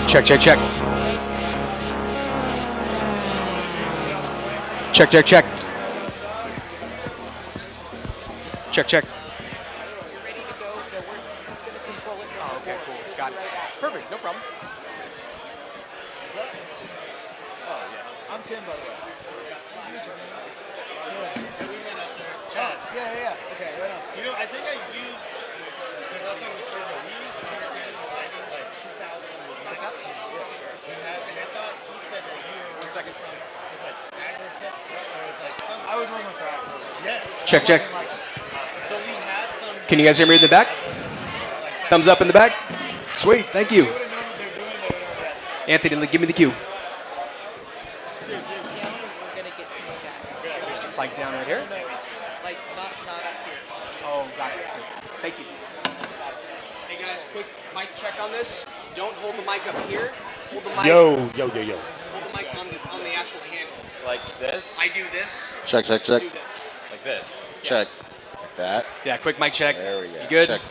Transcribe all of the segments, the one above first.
Check, check, check. Check, check, check. Check, check. You're ready to go? No, we're just going to control it. Oh, okay, cool. Got it. Perfect, no problem. Oh, yes. I'm Tim, by the way. Chad. Yeah. Okay, right on. You know, I think I used, because I was talking to Sergio, we used American Lighting like 2000. What's that? And I thought he said that you were. 1 second. It's like agri-tech, or it's like some. I was working with that. Yes. Check, check. So we had some. Can you guys hear me in the back? Thumbs up in the back? Sweet, thank you. Anthony, give me the cue. We're going to get feedback. Like down right here? Like, not up here. Oh, got it. So, thank you. Hey guys, quick mic check on this. Don't hold the mic up here. Hold the mic. Yo. Hold the mic on the actual handle. Like this? I do this. Check. Do this. Like this. Check. Like that. Yeah, quick mic check. There we go. You good? Check.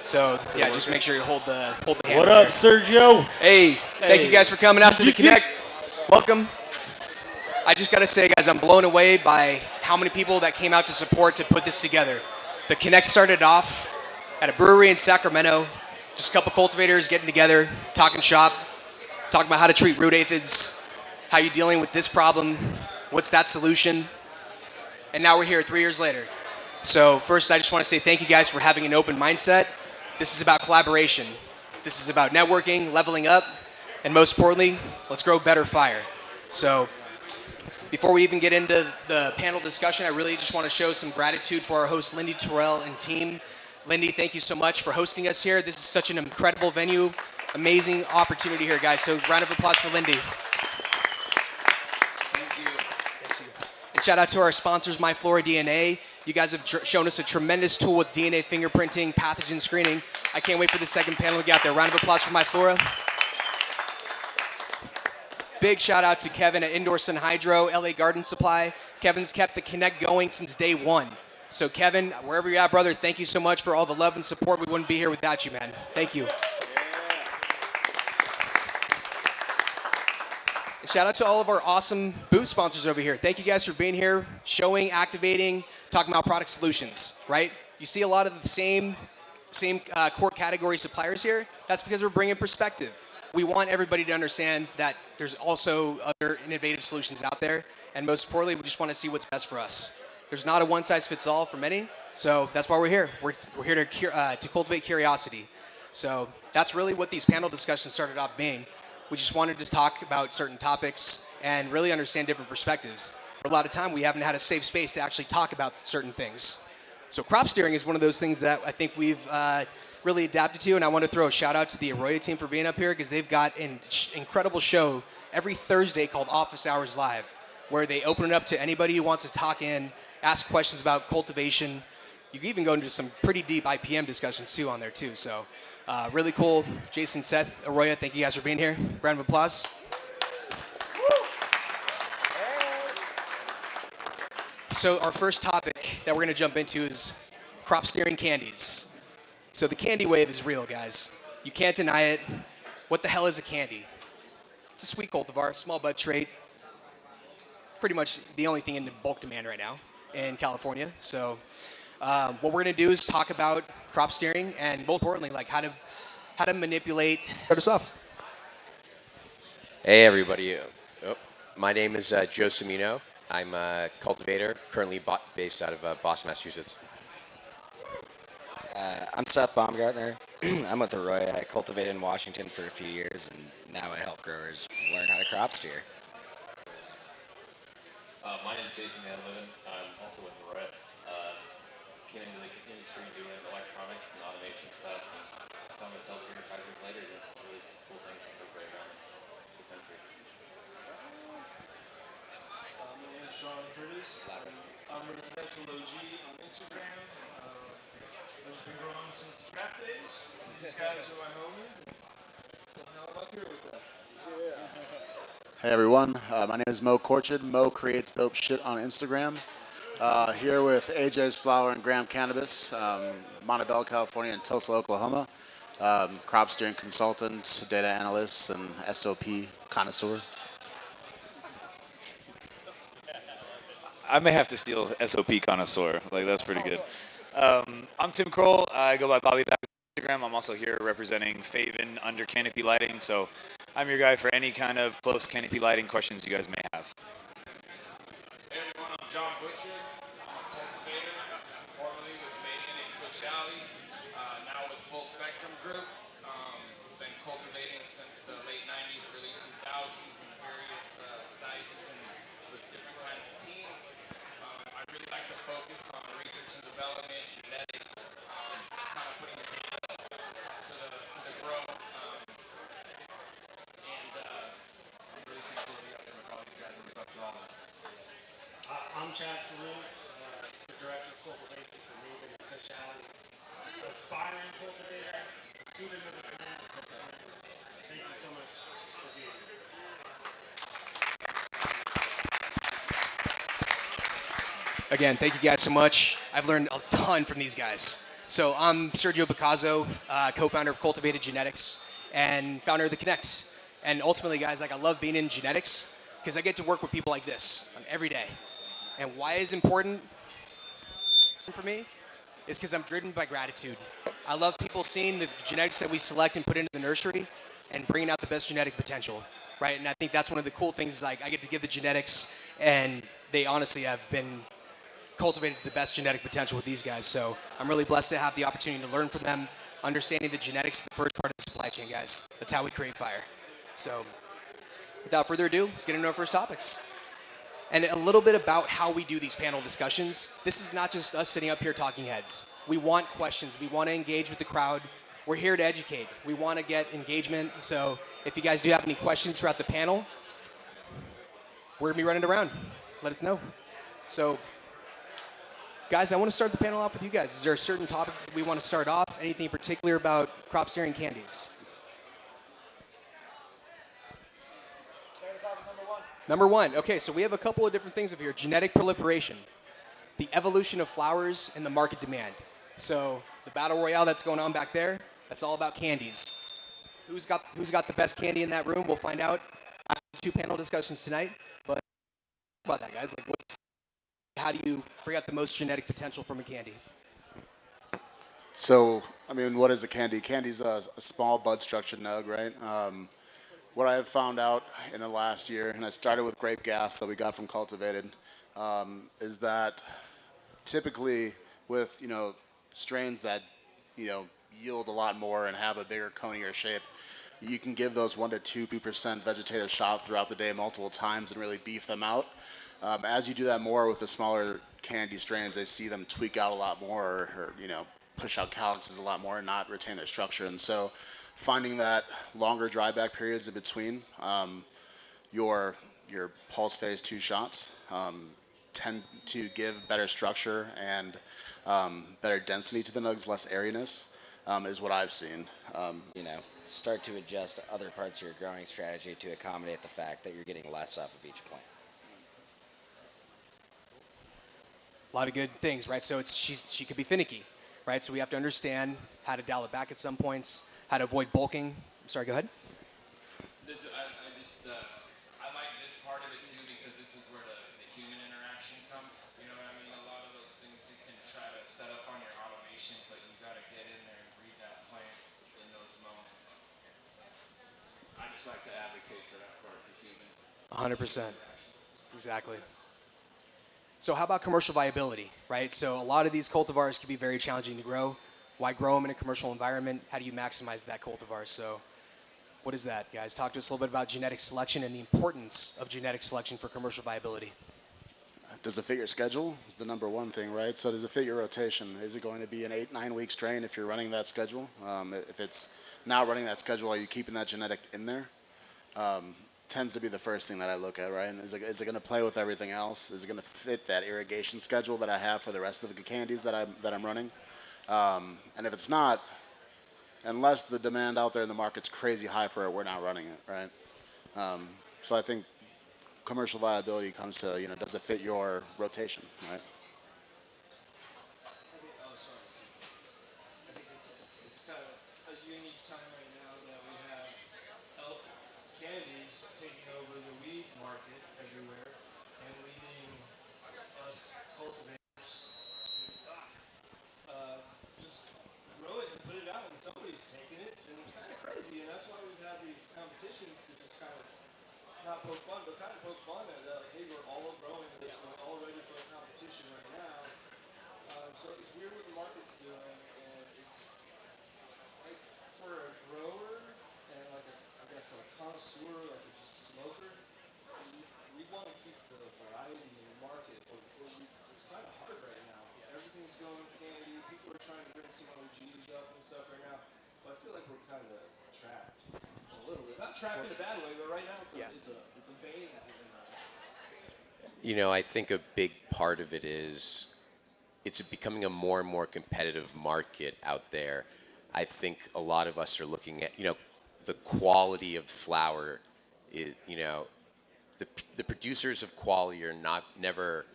So yeah, just make sure you hold the handle. What up, Sergio? Hey, thank you guys for coming out to the Connect. Welcome. I just gotta say, guys, I'm blown away by how many people that came out to support to put this together. The Connect started off at a brewery in Sacramento, just a couple cultivators getting together, talking shop, talking about how to treat root aphids, how you're dealing with this problem, what's that solution, and now we're here 3 years later. So first, I just want to say thank you guys for having an open mindset. This is about collaboration. This is about networking, leveling up, and most importantly, let's grow better fire. So before we even get into the panel discussion, I really just want to show some gratitude for our host, Lindy Terrell and team. Lindy, thank you so much for hosting us here. This is such an incredible venue, amazing opportunity here, guys. So round of applause for Lindy. Thank you. And shout out to our sponsors, MyFlora DNA. You guys have shown us a tremendous tool with DNA fingerprinting, pathogen screening. I can't wait for the second panel to get out there. Round of applause for MyFlora. Big shout out to Kevin at Indoor Sun Hydro, LA Garden Supply. Kevin's kept the Connect going since day one. So Kevin, wherever you're at, brother, thank you so much for all the love and support. We wouldn't be here without you, man. Thank you. And shout out to all of our awesome booth sponsors over here. Thank you guys for being here, showing, activating, talking about product solutions, right? You see a lot of the same core category suppliers here. That's because we're bringing perspective. We want everybody to understand that there's also other innovative solutions out there, and most importantly, we just want to see what's best for us. There's not a one-size-fits-all for many, so that's why we're here. We're here to cultivate curiosity. So that's really what these panel discussions started off being. We just wanted to talk about certain topics and really understand different perspectives. For a lot of time, we haven't had a safe space to actually talk about certain things. So crop steering is one of those things that I think we've really adapted to, and I want to throw a shout out to the AROYA team for being up here because they've got an incredible show every Thursday called Office Hours Live, where they open it up to anybody who wants to talk in, ask questions about cultivation. You can even go into some pretty deep IPM discussions too on there too. So really cool. Jason, Seth, AROYA, thank you guys for being here. Round of applause. So our first topic that we're going to jump into is crop steering candies. So the candy wave is real, guys. You can't deny it. What the hell is a candy? It's a sweet cultivar, small bud trait. Pretty much the only thing in bulk demand right now in California. So what we're going to do is talk about crop steering and, most importantly, like how to manipulate. Start us off. Hey, everybody. My name is Joe Cimino. I'm a cultivator, currently based out of Boston, Massachusetts. I'm Seth Baumgartner. I'm with AROYA. I cultivated in Washington for a few years, and now I help growers learn how to crop steer. My name is Jason Vanleuven. I'm also with AROYA. Came into the industry doing electronics and automation stuff. I found myself here 5 years later doing some really cool things to go around the country. My name is Sean Curtis. I'm a residential OG on Instagram. I've just been growing since the trap days. These guys are my homies. So how am I here with that? Yeah. Hey everyone, my name is Korched. Mo creates dope shit on Instagram. Here with AJ's Flower and Graham Cannabis, Montebello, California, and Tulsa, Oklahoma. crop steering consultant, data analyst, and SOP connoisseur. I may have to steal SOP connoisseur. Like, that's pretty good. I'm Tim Kroll. I go by Bobby Back on Instagram. I'm also here representing FAVEN under Canopy Lighting. So I'm your guy for any kind of close Canopy Lighting questions you guys may have. Hey everyone, I'm John Butcher. I'm a cultivator, formerly with Megan and Kush, now with Full Spectrum Group. Been cultivating since the late 90s, early 2000s in various sizes and with different kinds of teams. I really like to focus on research and development, genetics, kind of putting the data to the grow. I'm really thankful to be up there with all these guys and live up to all that. I'm Chad Saloon, the Director of Cultivation for Megan and Kush, aspiring cultivator, student of the Canopy Management. Thank you so much for being here. Again, thank you guys so much. I've learned a ton from these guys. So I'm Sergio Picazo, co-founder of Cultivated Genetics and founder of the Connect. And ultimately, guys, like I love being in genetics because I get to work with people like this every day. And why is important for me is because I'm driven by gratitude. I love people seeing the genetics that we select and put into the nursery and bringing out the best genetic potential, right? And I think that's one of the cool things is like I get to give the genetics and they honestly have been cultivated the best genetic potential with these guys. So I'm really blessed to have the opportunity to learn from them, understanding the genetics is the first part of the supply chain, guys. That's how we create fire. So without further ado, let's get into our first topics. And a little bit about how we do these panel discussions. This is not just us sitting up here talking heads. We want questions. We want to engage with the crowd. We're here to educate. We want to get engagement. So if you guys do have any questions throughout the panel, we're going to be running around. Let us know. So guys, I want to start the panel off with you guys. Is there a certain topic that we want to start off? Anything in particular about crop steering candies? Number one. Okay, so we have a couple of different things over here. Genetic proliferation, the evolution of flowers, and the market demand. So the battle royale that's going on back there, that's all about candies. Who's got the best candy in that room? We'll find out. I have 2 panel discussions tonight, but about that, guys. Like, how do you bring out the most genetic potential from a candy? So, I mean, what is a candy? Candy's a small bud structured nug, right? What I have found out in the last year, and I started with grape gas that we got from Cultivated, is that typically with, strains that, yield a lot more and have a bigger conier shape, you can give those 1 to 2% vegetative shots throughout the day multiple times and really beef them out. As you do that more with the smaller candy strains, they see them tweak out a lot more or push out calyxes a lot more and not retain their structure. And so finding that longer dryback periods in between your pulse phase 2 shots tend to give better structure and better density to the nugs, less airiness, is what I've seen. Start to adjust other parts of your growing strategy to accommodate the fact that you're getting less off of each plant. A lot of good things, right? So she could be finicky, right? So we have to understand how to dial it back at some points, how to avoid bulking. Sorry, go ahead. I like this part of it too because this is where the human interaction comes. You know what I mean? A lot of those things you can try to set up on your automation, but you got to get in there and read that plant in those moments. I just like to advocate for that part of the human. 100%. Exactly. So how about commercial viability, right? So a lot of these cultivars can be very challenging to grow. Why grow them in a commercial environment? How do you maximize that cultivar? So what is that, guys? Talk to us a little bit about genetic selection and the importance of genetic selection for commercial viability. Does it fit your schedule? Is the number one thing, right? So does it fit your rotation? Is it going to be an 8-9 week strain if you're running that schedule? If it's not running that schedule, are you keeping that genetic in there? Tends to be the first thing that I look at, right? And is it going to play with everything else? Is it going to fit that irrigation schedule that I have for the rest of the candies that I'm running? And if it's not, unless the demand out there in the market's crazy high for it, we're not running it, right? So I think commercial viability comes to, does it fit your rotation, right? I think it's kind of a unique not poke fun, but kind of poke fun at like, hey, we're all growing this, we're all ready for a competition right now. So it's weird what the market's doing, and it's like for a grower and like a, I guess a connoisseur, like a just smoker, we want to keep the variety in the market, but it's kind of hard right now. Everything's going candy. People are trying to bring some OGs up and stuff right now, but I feel like we're kind of trapped a little bit. Not trapped in a bad way, but right now it's a vein that we're in right now. You know, I think a big part of it is it's becoming a more and more competitive market out there. I think a lot of us are looking at, the quality of flower is, the producers of quality are never,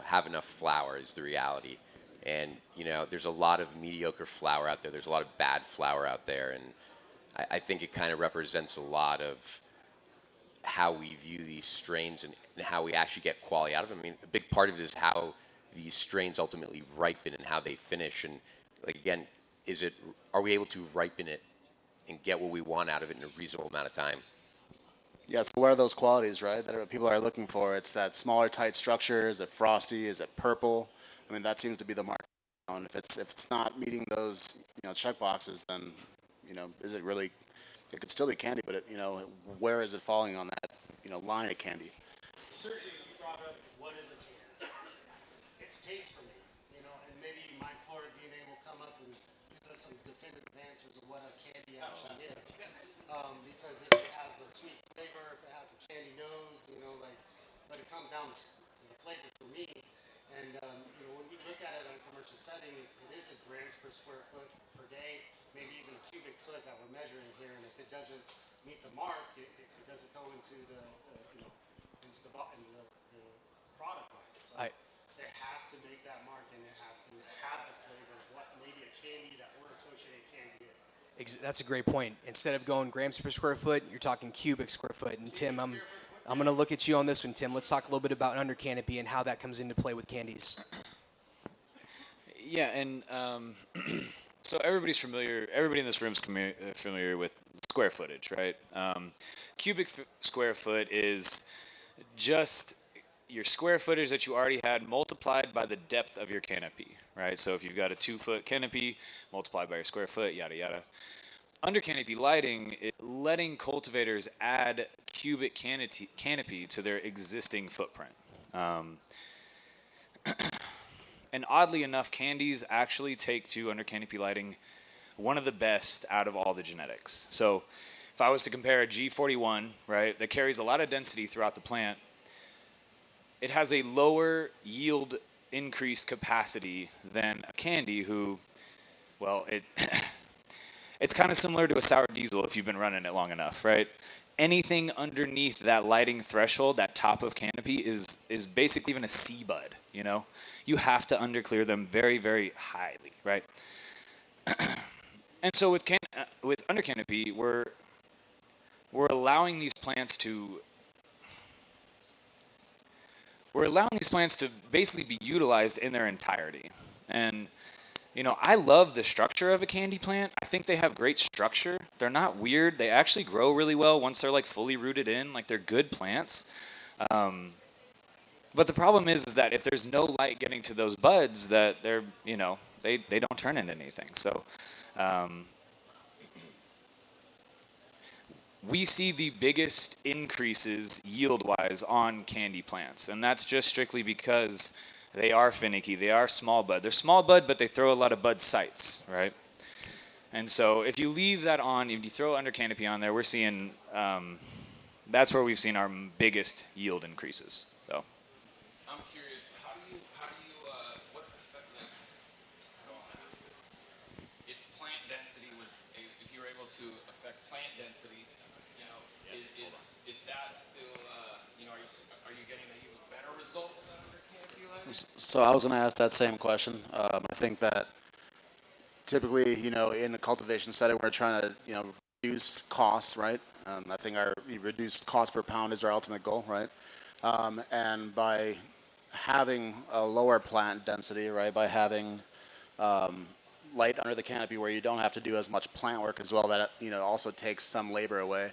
have enough flower is the reality. And, there's a lot of mediocre flower out there. There's a lot of bad flower out there. And I think it kind of represents a lot of how we view these strains and how we actually get quality out of them. I mean, a big part of it is how these strains ultimately ripen and how they finish. And like, again, are we able to ripen it and get what we want out of it in a reasonable amount of time? Yeah, so what are those qualities, right, that people are looking for? It's that smaller, tight structure. Is it frosty? Is it purple? I mean, that seems to be the market. And if it's not meeting those, check boxes, then, is it really? It could still be candy, but where is it falling on that, line of candy? Sergio, you brought up what is a candy? It's taste for me, and maybe my Florida DNA will come up and give us some definitive answers of what a candy actually is. Because if it has a sweet flavor, if it has a candy nose, but it comes down to the flavor for me. And when we look at it in a commercial setting, it is a grams per square foot per day, maybe even a cubic foot that we're measuring here. And if it doesn't meet the mark, it doesn't go into the product line. So it has to make that mark, and it has to have the flavor of what maybe a candy that we're associating candy is. That's a great point. Instead of going grams per square foot, you're talking cubic square foot. And Tim, I'm going to look at you on this one, Tim. Let's talk a little bit about under canopy and how that comes into play with candies. Yeah, and so everybody in this room is familiar with square footage, right? Square foot is just your square footage that you already had multiplied by the depth of your canopy, right? So if you've got a 2-foot canopy, multiplied by your square foot, yada, yada. Under canopy lighting, letting cultivators add cubic canopy to their existing footprint. And oddly enough, candies actually take to under canopy lighting one of the best out of all the genetics. So if I was to compare a G41, right, that carries a lot of density throughout the plant, it has a lower yield increase capacity than a candy it's kind of similar to a sour diesel if you've been running it long enough, right? Anything underneath that lighting threshold, that top of canopy, is basically even a C bud, You have to underclear them very, very highly, right? And so with under canopy, we're allowing these plants to basically be utilized in their entirety. And I love the structure of a candy plant. I think they have great structure. They're not weird. They actually grow really well once they're fully rooted in. They're good plants. But the problem is that if there's no light getting to those buds, that they're they don't turn into anything. So we see the biggest increases yield-wise on candy plants, and that's just strictly because they are finicky. They are small bud. They're small bud, but they throw a lot of bud sites, right? And so if you leave that on, if you throw under canopy on there, we're seeing that's where we've seen our biggest yield increases. So. I'm curious, what effect, if plant density if you were able to affect plant density, is that still, are you getting an even better result with that under canopy lighting? So I was going to ask that same question. I think that typically, in the cultivation setting, we're trying to, reduce costs, right? I think our reduced cost per pound is our ultimate goal, right? And by having a lower plant density, right, by having light under the canopy where you don't have to do as much plant work as well, that also takes some labor away.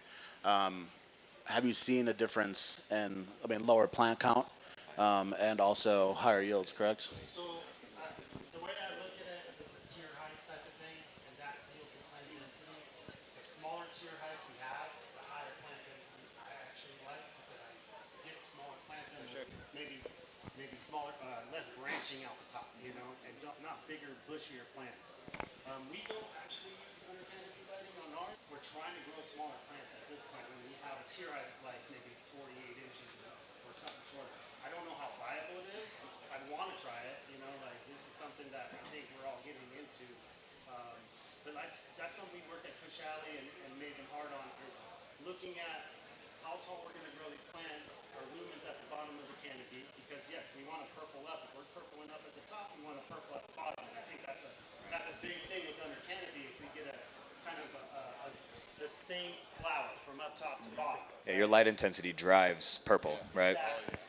have you seen a difference in, I mean, lower plant count and also higher yields, correct? So the way I look at it is a tier height type of thing, and that deals with plant density. The smaller tier height we have, the higher plant density I actually like because I get smaller plants in maybe smaller, less branching out the top, you know, and not bigger, bushier plants. We don't actually use under canopy lighting on ours. We're trying to grow smaller plants at this point when we have a tier height of like maybe 48 inches or something shorter. I don't know how viable it is. I want to try it, you know, like this is something that I think we're all getting into. But that's something we work at Kush and Maven hard on is looking at how tall we're going to grow these plants, our lumens at the bottom of the canopy, because yes, we want to purple up. If we're purpling up at the top, we want to purple at the bottom. And I think that's a big thing with under canopy if we get a kind of the same flower from up top to bottom. Yeah, your light intensity drives purple, right? Exactly.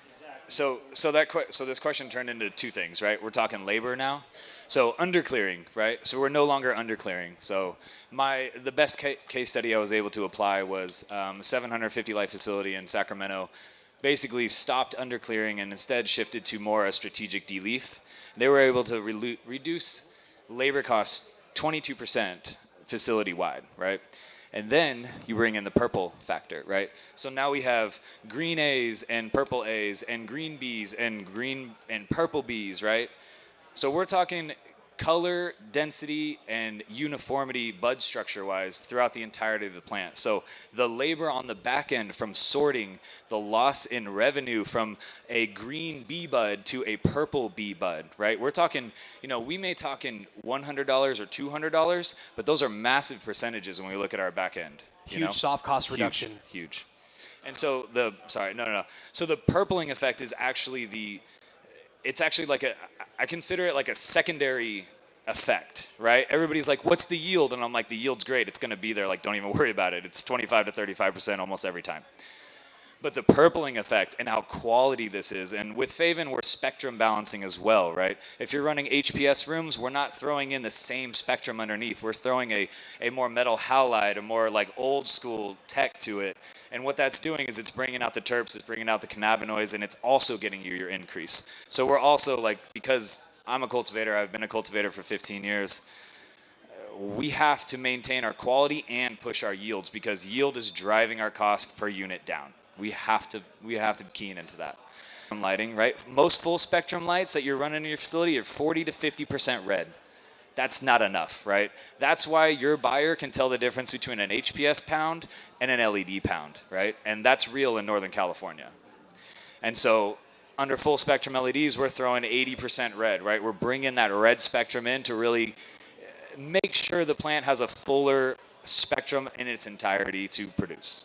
So this question turned into two things, right? We're talking labor now. So underclearing, right? So we're no longer underclearing. So the best case study I was able to apply was a 750 light facility in Sacramento. Basically stopped underclearing and instead shifted to more a strategic de-leaf. They were able to reduce labor costs 22% facility-wide, right? And then you bring in the purple factor, right? So now we have green A's and purple A's and green B's and green and purple B's, right? So we're talking color, density, and uniformity bud structure-wise throughout the entirety of the plant. So the labor on the back end from sorting, the loss in revenue from a green bee bud to a purple bee bud, right? We're talking, we may talk in $100 or $200, but those are massive percentages when we look at our back end. Huge soft cost reduction. Huge. And so So the purpling effect is actually it's actually like I consider it like a secondary effect, right? Everybody's like, what's the yield? And I'm like, the yield's great. It's going to be there. Like, don't even worry about it. It's 25 to 35% almost every time. But the purpling effect and how quality this is, and with FAVEN, we're spectrum balancing as well, right? If you're running HPS rooms, we're not throwing in the same spectrum underneath. We're throwing a more metal halide, a more like old school tech to it. And what that's doing is it's bringing out the terps, it's bringing out the cannabinoids, and it's also getting you your increase. So we're also like, because I'm a cultivator, I've been a cultivator for 15 years, we have to maintain our quality and push our yields because yield is driving our cost per unit down. We have to key into that. Lighting, right? Most full spectrum lights that you're running in your facility are 40 to 50% red. That's not enough, right? That's why your buyer can tell the difference between an HPS pound and an LED pound, right? And that's real in Northern California. And so under full spectrum LEDs, we're throwing 80% red, right? We're bringing that red spectrum in to really make sure the plant has a fuller spectrum in its entirety to produce.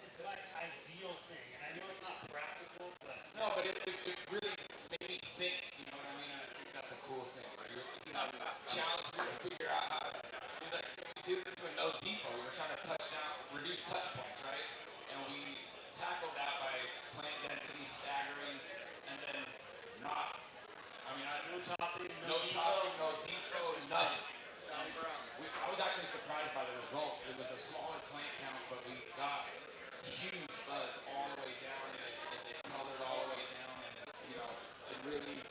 It's an ideal thing, and I know it's not practical, but no, but it really made me think. You know what I mean? I think that's a cool thing. Right? Challenge me to figure out how to do this with no depot. We were trying to reduce touch points, right? And we tackled that by plant density staggering, and then not. No topping, no depot, nothing. I was actually surprised by the results. It was a smaller plant count, but we got huge buds all the way down, and it colored all the way down, and it really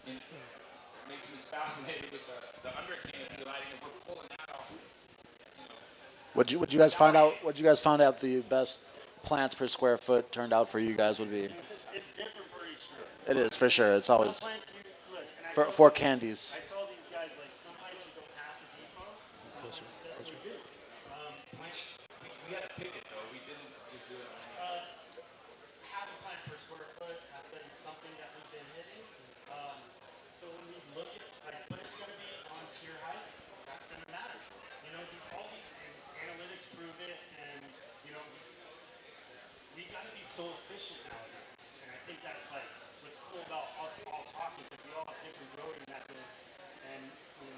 makes me fascinated with the under canopy lighting, and we're pulling that off. Would you guys find out? What you guys found out the best plants per square foot turned out for you guys would be? It's different for each room. It is for sure. It's always Look, for candies. I told these guys like sometimes you don't have to depot. Closer. We do. We had to pick it though. We didn't just do it. Half a plant per square foot has been something that we've been hitting. So when we look at like what it's going to be on tier height, that's going to matter. All these analytics prove it, and we got to be so efficient nowadays. And I think that's like what's cool about us all talking because we all have different growing methods, and we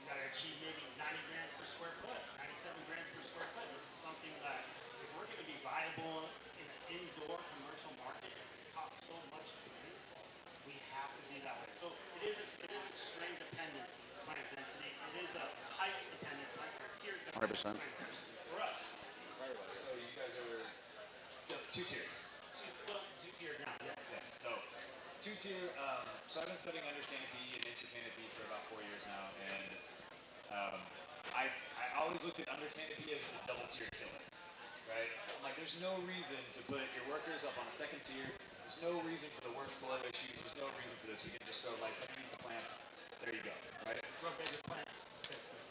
got to achieve maybe 90 grams per square foot, 97 grams per square foot. This is something that if we're going to be viable in an indoor commercial market, because it costs so much to produce, we have to be 100%. For us, so you guys are two-tier. Two-tier now, yes. Yes. So two-tier. So I've been studying under canopy and inter canopy for about 4 years now, and I always looked at under canopy as the double tier killer, right? I'm like, there's no reason to put your workers up on the second tier. There's no reason for the workflow issues. There's no reason for this. We can just throw lights underneath the plants. There you go, right? Grow bigger plants.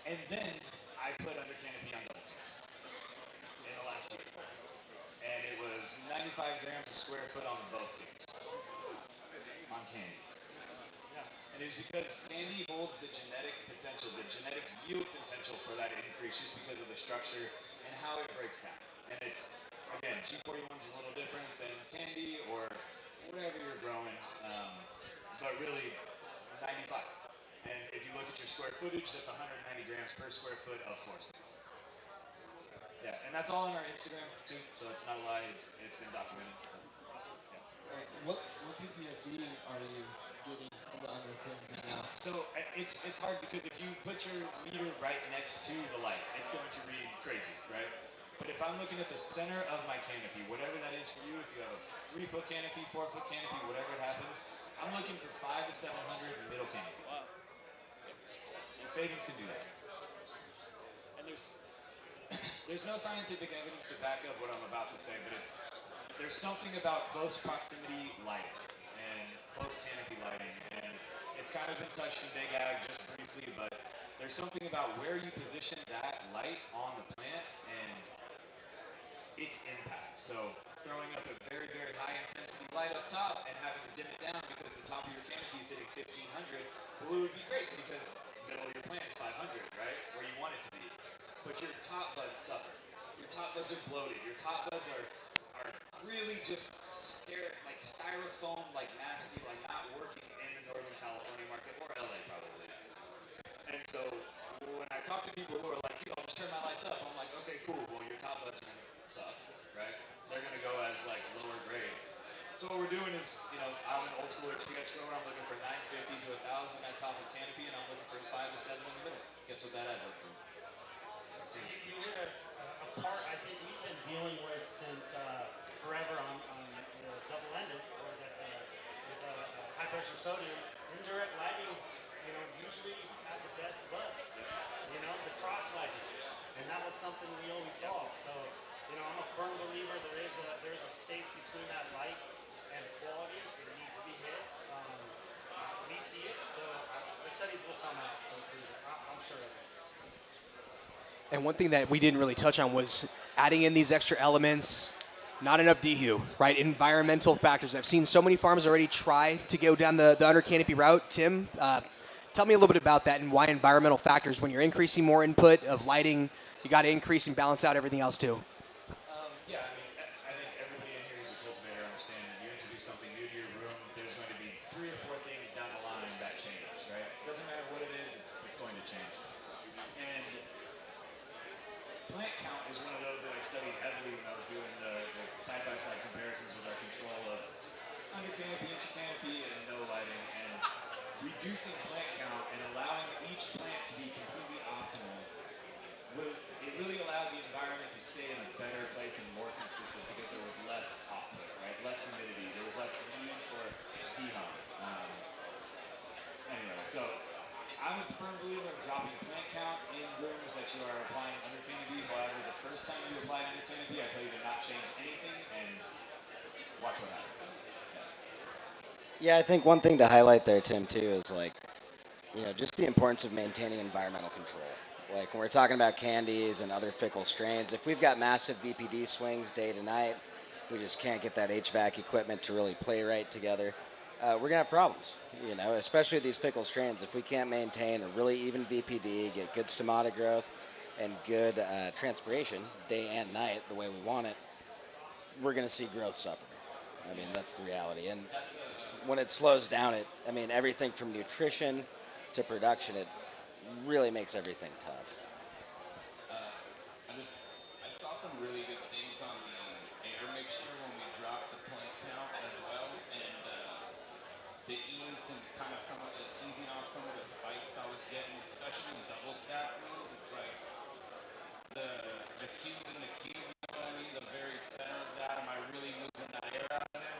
And then I put under canopy on double tier in the last year, and it was 95 grams a square foot on both tiers on candy. And it's because candy holds the genetic potential, the genetic yield potential for that increase just because of the structure and how it breaks down. And it's, again, G41 is a little different than candy or whatever you're growing, but really 95. And if you look at your square footage, that's 190 grams per square foot of floor space. Yeah, and that's all on our Instagram too, so it's not a lie, it's been documented. Awesome. Yeah. What PPFD are you getting in the underpinning now? So it's hard because if you put your meter right next to the light, it's going to read crazy, right? But if I'm looking at the center of my canopy, whatever that is for you, if you have a 3-foot canopy, 4-foot canopy, whatever it happens, I'm looking for 500 to 700 middle canopy. And FAVENs can do that. And there's no scientific evidence to back up what I'm about to say, but there's something about close proximity lighting and close canopy lighting, and it's kind of been touched in Big Ag just briefly, but there's something about where you position that light on the plant and its impact. So throwing up a very, very high intensity light up top and having to dim it down because the top of your canopy is hitting 1500, well, it would be great because the middle of your plant is 500, right? Where you want it to be. But your top buds suffer. Your top buds are bloated. Your top buds are really just like styrofoam, like nasty, like not working in the Northern California market or LA probably. And so when I talk to people who are like, I'll just turn my lights up, I'm like, okay, cool. Well, your top buds are going to suck, right? They're going to go as like lower grade. So what we're doing is, I'm an old school HPS grower. I'm looking for 950 to 1,000 at top of canopy, and I'm looking for 5 to 7 in the middle. Guess what that adds up to? You hit a part I think we've been dealing with since forever on the double-ended or with high pressure sodium. Indirect lighting, usually have the best buds. The cross lighting, and that was something we always solved. So, I'm a firm believer there's a space between that light and quality. It needs to be hit. We see it, so the studies will come out and prove it. I'm sure of it. And one thing that we didn't really touch on was adding in these extra elements, not enough dehu, right? Environmental factors. I've seen so many farms already try to go down the under canopy route. Tim, tell me a little bit about that and why environmental factors, when you're increasing more input of lighting, you got to increase and balance out everything else too. Yeah, I think everybody in here is a cultivator. Understand that you introduce something new to your room, there's going to be 3 or 4 things down the line that change, right? It doesn't matter what it is, it's going to change. And plant count is one of those that I studied heavily when I was doing the side-by-side comparisons with our control of under canopy, inter canopy, and no lighting. And reducing plant count and allowing each plant to be completely optimal, it really allowed the environment to stay in a better place and more consistent because there was less off-put, right? Less humidity. There was less need for dehum. Anyway, so I'm a firm believer in dropping plant count in rooms that you are applying under canopy. However, the first time you apply under canopy, I tell you to not change anything and watch what happens. Yeah, I think one thing to highlight there, Tim, too, is just the importance of maintaining environmental control. Like when we're talking about candies and other fickle strains, if we've got massive VPD swings day to night, we just can't get that HVAC equipment to really play right together. We're going to have problems, especially these fickle strains. If we can't maintain a really even VPD, get good stomata growth and good transpiration day and night the way we want it, we're going to see growth suffer. That's the reality. And when it slows down, everything from nutrition to production, it really makes everything tough. I saw some really good things on the air mixture when we dropped the plant count as well, and the ease and kind of easing off some of the spikes I was getting, especially in double stack rooms. It's like cube in the cube, you know what I mean? The very center of that. Am I really moving that air out of there?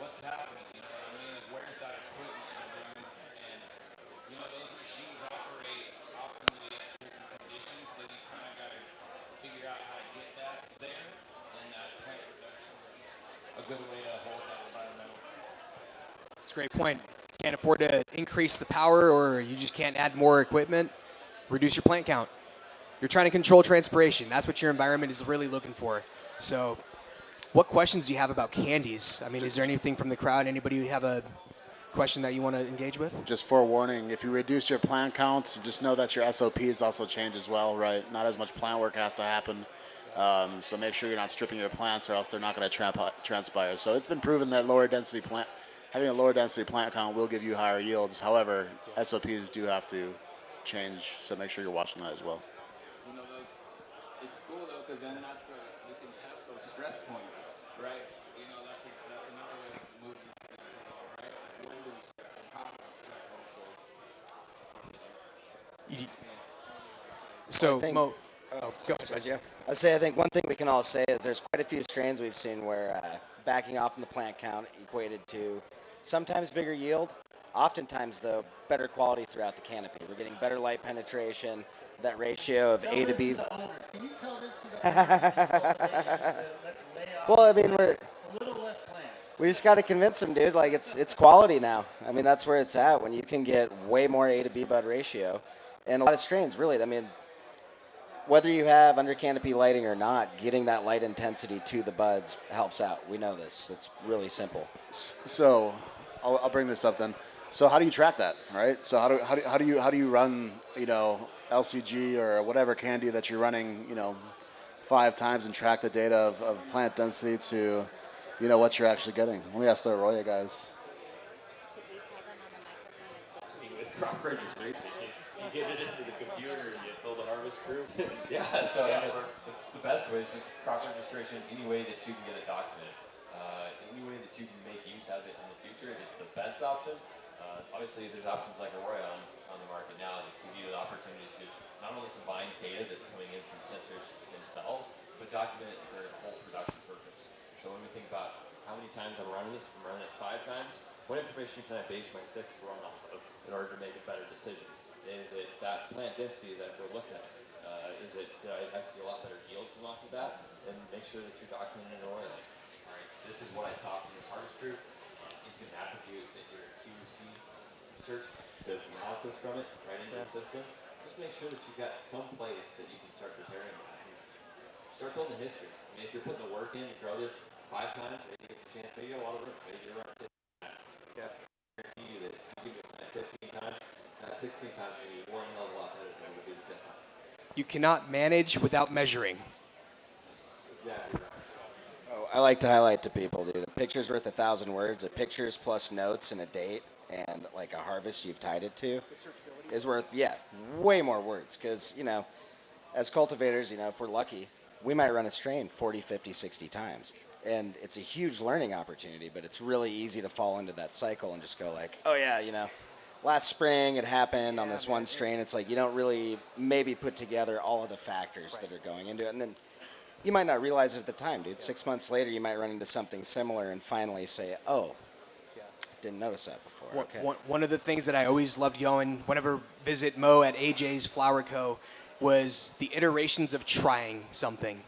What's happening? You know what I mean? Like, where's that equipment? You know what I mean? And you know, those machines operate optimally at certain conditions, so you kind of got to figure out how to get that there. And plant production is a good way to hold that environmental. That's a great point. Can't afford to increase the power, or you just can't add more equipment. Reduce your plant count. You're trying to control transpiration. That's what your environment is really looking for. So, what questions do you have about candies? I mean, is there anything from the crowd? Anybody have a question that you want to engage with? Just forewarning, if you reduce your plant count, just know that your SOPs also change as well, right? Not as much plant work has to happen. So make sure you're not stripping your plants, or else they're not going to transpire. So it's been proven that having a lower density plant count will give you higher yields. However, SOPs do have to change, so make sure you're watching that as well. You know, it's cool though, because then you can test those stress points, right? You know, that's another way of moving things along, right? When do we stress and how do we stress also? So, I think- Mo, Go ahead, Sergio. I'd say I think one thing we can all say is there's quite a few strains we've seen where backing off in the plant count equated to sometimes bigger yield, oftentimes though better quality throughout the canopy. We're getting better light penetration. That ratio of A to B. Can you tell this to the let's lay off Well, I mean, a little less plants. we just got to convince them, dude. Like it's quality now. I mean, that's where it's at when you can get way more A to B bud ratio, and a lot of strains really. I mean, whether you have under canopy lighting or not, getting that light intensity to the buds helps out. We know this. It's really simple. So I'll bring this up then. So how do you track that, right? So how do you run, LCG or whatever candy that you're running, 5 times and track the data of plant density to, what you're actually getting? Let me ask the AROYA guys. With crop registration, you get it into the computer and you fill the harvest crew. Yeah, so the best way is just crop registration any way that you can get it documented. Any way that you can make use of it in the future is the best option. Obviously, there's options like AROYA on the market now that give you the opportunity to not only combine data that's coming in from sensors and cells, but document it for a whole production purpose. So when we think about how many times I'm running this, if I'm running it 5 times, what information can I base my 6th run off of in order to make a better decision? Is it that plant density that we're looking at? Is it, I see a lot better yield come off of that? And make sure that you're documenting AROYA. All right, this is what I saw from this harvest group. You can attribute that your QC search, there's analysis from it right into the system. Just make sure that you've got some place that you can start preparing that. Start building history. I mean, if you're putting the work in to grow this 5 times, maybe you get the chance, maybe you got a lot of room, maybe you're right. I guarantee you that you give it that 15 times, that 16 times, maybe one hell of a lot better than it would be the 5th time. you cannot manage without measuring. Exactly right. Oh, I like to highlight to people, dude. A picture's worth 1,000 words. A pictures plus notes and a date and like a harvest you've tied it to is worth, way more words. Because, as cultivators, if we're lucky, we might run a strain 40, 50, 60 times. And it's a huge learning opportunity, but it's really easy to fall into that cycle and just go like, oh yeah, last spring it happened on this one strain. It's like you don't really maybe put together all of the factors that are going into it. And then you might not realize it at the time, dude. 6 months later, you might run into something similar and finally say, oh, didn't notice that before. Okay. One of the things that I always loved going whenever visit Mo at AJ's Flower Co. was the iterations of trying something,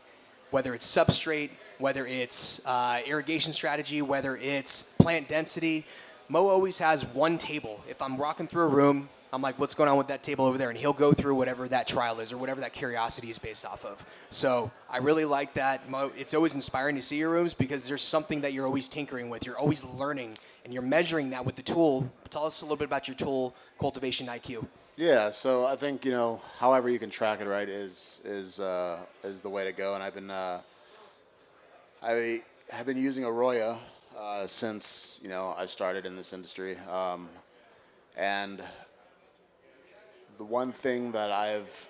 whether it's substrate, whether it's irrigation strategy, whether it's plant density. Mo always has one table. If I'm walking through a room, I'm like, what's going on with that table over there? And he'll go through whatever that trial is or whatever that curiosity is based off of. So I really like that. Mo, it's always inspiring to see your rooms because there's something that you're always tinkering with. You're always learning, and you're measuring that with the tool. Tell us a little bit about your tool, Cultivation IQ. Yeah, so I think however you can track it right is the way to go. And I have been using AROYA since I've started in this industry, and the one thing that I've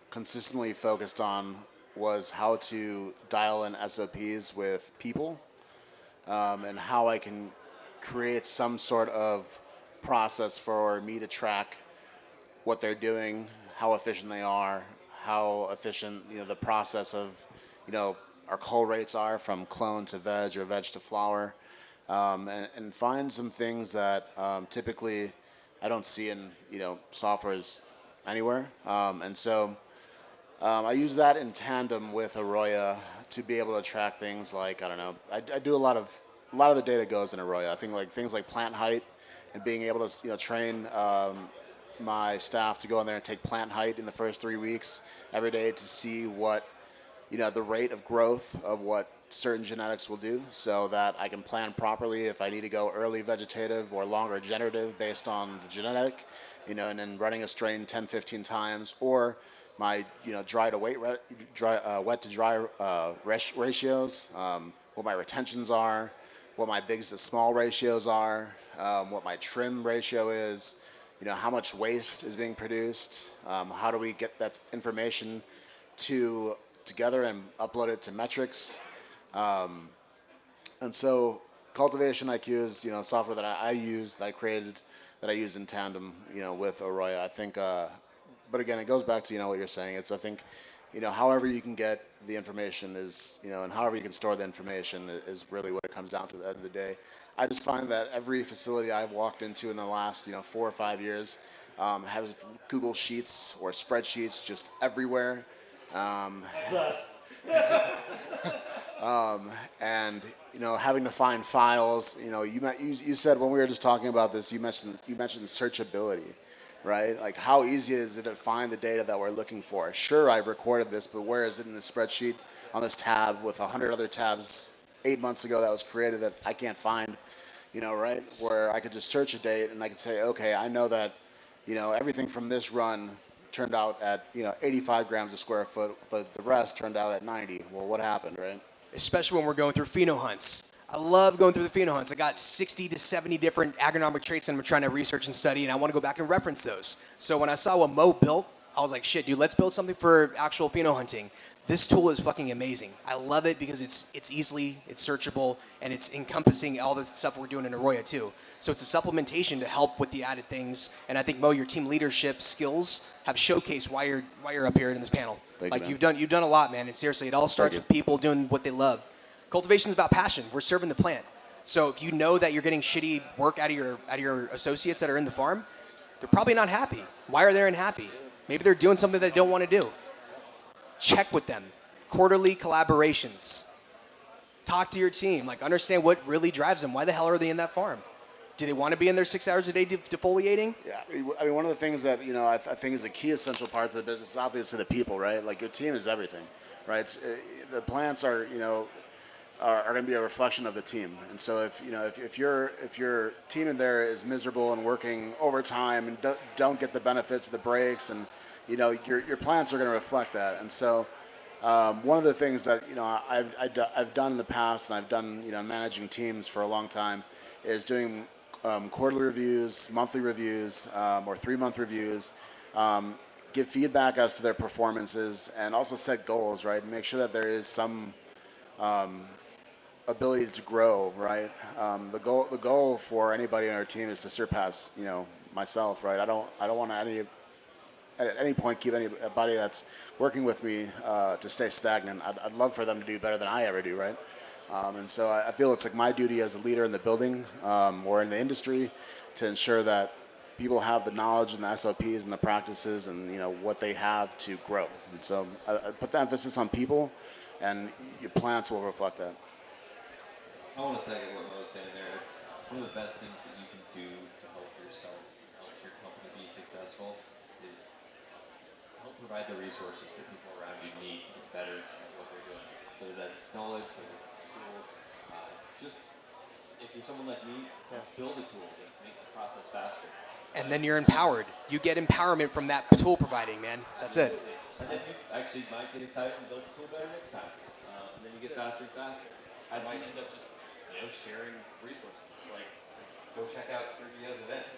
consistently focused on was how to dial in SOPs with people, and how I can create some sort of process for me to track what they're doing, how efficient they are, how efficient the process of our cull rates are from clone to veg or veg to flower, and find some things that typically I don't see in softwares anywhere, and so I use that in tandem with AROYA to be able to track things like I don't know. I do a lot of the data goes in AROYA. I think like things like plant height and being able to train my staff to go in there and take plant height in the first 3 weeks every day to see what the rate of growth of what certain genetics will do, so that I can plan properly if I need to go early vegetative or longer generative based on the genetic, and then running a strain 10, 15 times, or my dry to wet, wet to dry ratios, what my retentions are, what my bigs to small ratios are, what my trim ratio is, how much waste is being produced, how do we get that information together and upload it to metrics. And so Cultivation IQ is software that I use, that I created, that I use in tandem with AROYA. I think but again, it goes back to what you're saying. It's I think however you can get the information is and however you can store the information is really what it comes down to at the end of the day. I just find that every facility I've walked into in the last 4 or 5 years has Google Sheets or spreadsheets just everywhere. That's us. And having to find files. You said when we were just talking about this, you mentioned searchability, right? Like how easy is it to find the data that we're looking for? Sure, I've recorded this, but where is it in the spreadsheet on this tab with 100 other tabs 8 months ago that was created that I can't find? Right? Where I could just search a date and I could say, okay, I know that everything from this run turned out at 85 grams a square foot, but the rest turned out at 90. Well, what happened, right? Especially when we're going through pheno hunts. I love going through the pheno hunts. I got 60 to 70 different agronomic traits I'm trying to research and study, and I want to go back and reference those. So when I saw what Mo built, I was like, shit, dude, let's build something for actual pheno hunting. This tool is fucking amazing. I love it because it's searchable, and it's encompassing all the stuff we're doing in AROYA too. So it's a supplementation to help with the added things. And I think Mo, your team leadership skills have showcased why you're up here in this panel. Thank you, you've done a lot, man. And seriously, it all starts with people doing what they love. Cultivation is about passion. We're serving the plant. So if you know that you're getting shitty work out of your associates that are in the farm, they're probably not happy. Why are they unhappy? Maybe they're doing something they don't want to do. Check with them. Quarterly collaborations. Talk to your team. Like, understand what really drives them. Why the hell are they in that farm? Do they want to be in there 6 hours a day defoliating? Yeah, I mean, one of the things that I think is a key essential part to the business is obviously the people, right? Like your team is everything, right? The plants are going to be a reflection of the team, and so if your team in there is miserable and working overtime and don't get the benefits of the breaks, and your plants are going to reflect that. And so one of the things that I've done in the past, and I've done managing teams for a long time, is doing quarterly reviews, monthly reviews, or 3-month reviews, give feedback as to their performances, and also set goals, right? And make sure that there is some ability to grow, right? The goal for anybody on our team is to surpass, myself, right? I don't want to at any point keep anybody that's working with me to stay stagnant. I'd love for them to do better than I ever do, right? And so I feel it's like my duty as a leader in the building or in the industry to ensure that people have the knowledge and the SOPs and the practices and what they have to grow. And so I put the emphasis on people, and your plants will reflect that. I want to second what Mo was saying there. One of the best things that you can do to help yourself, help your company be successful, is help provide the resources that people around you need to get better at what they're doing. Whether that's knowledge, whether it's tools. Just if you're someone like me, build a tool that makes the process faster. And then you're empowered. You get empowerment from that tool providing, man. That's it. And then you actually might get excited and build the tool better next time. And then you get faster and faster. I might end up just sharing resources. Like, go check out Sergio's events.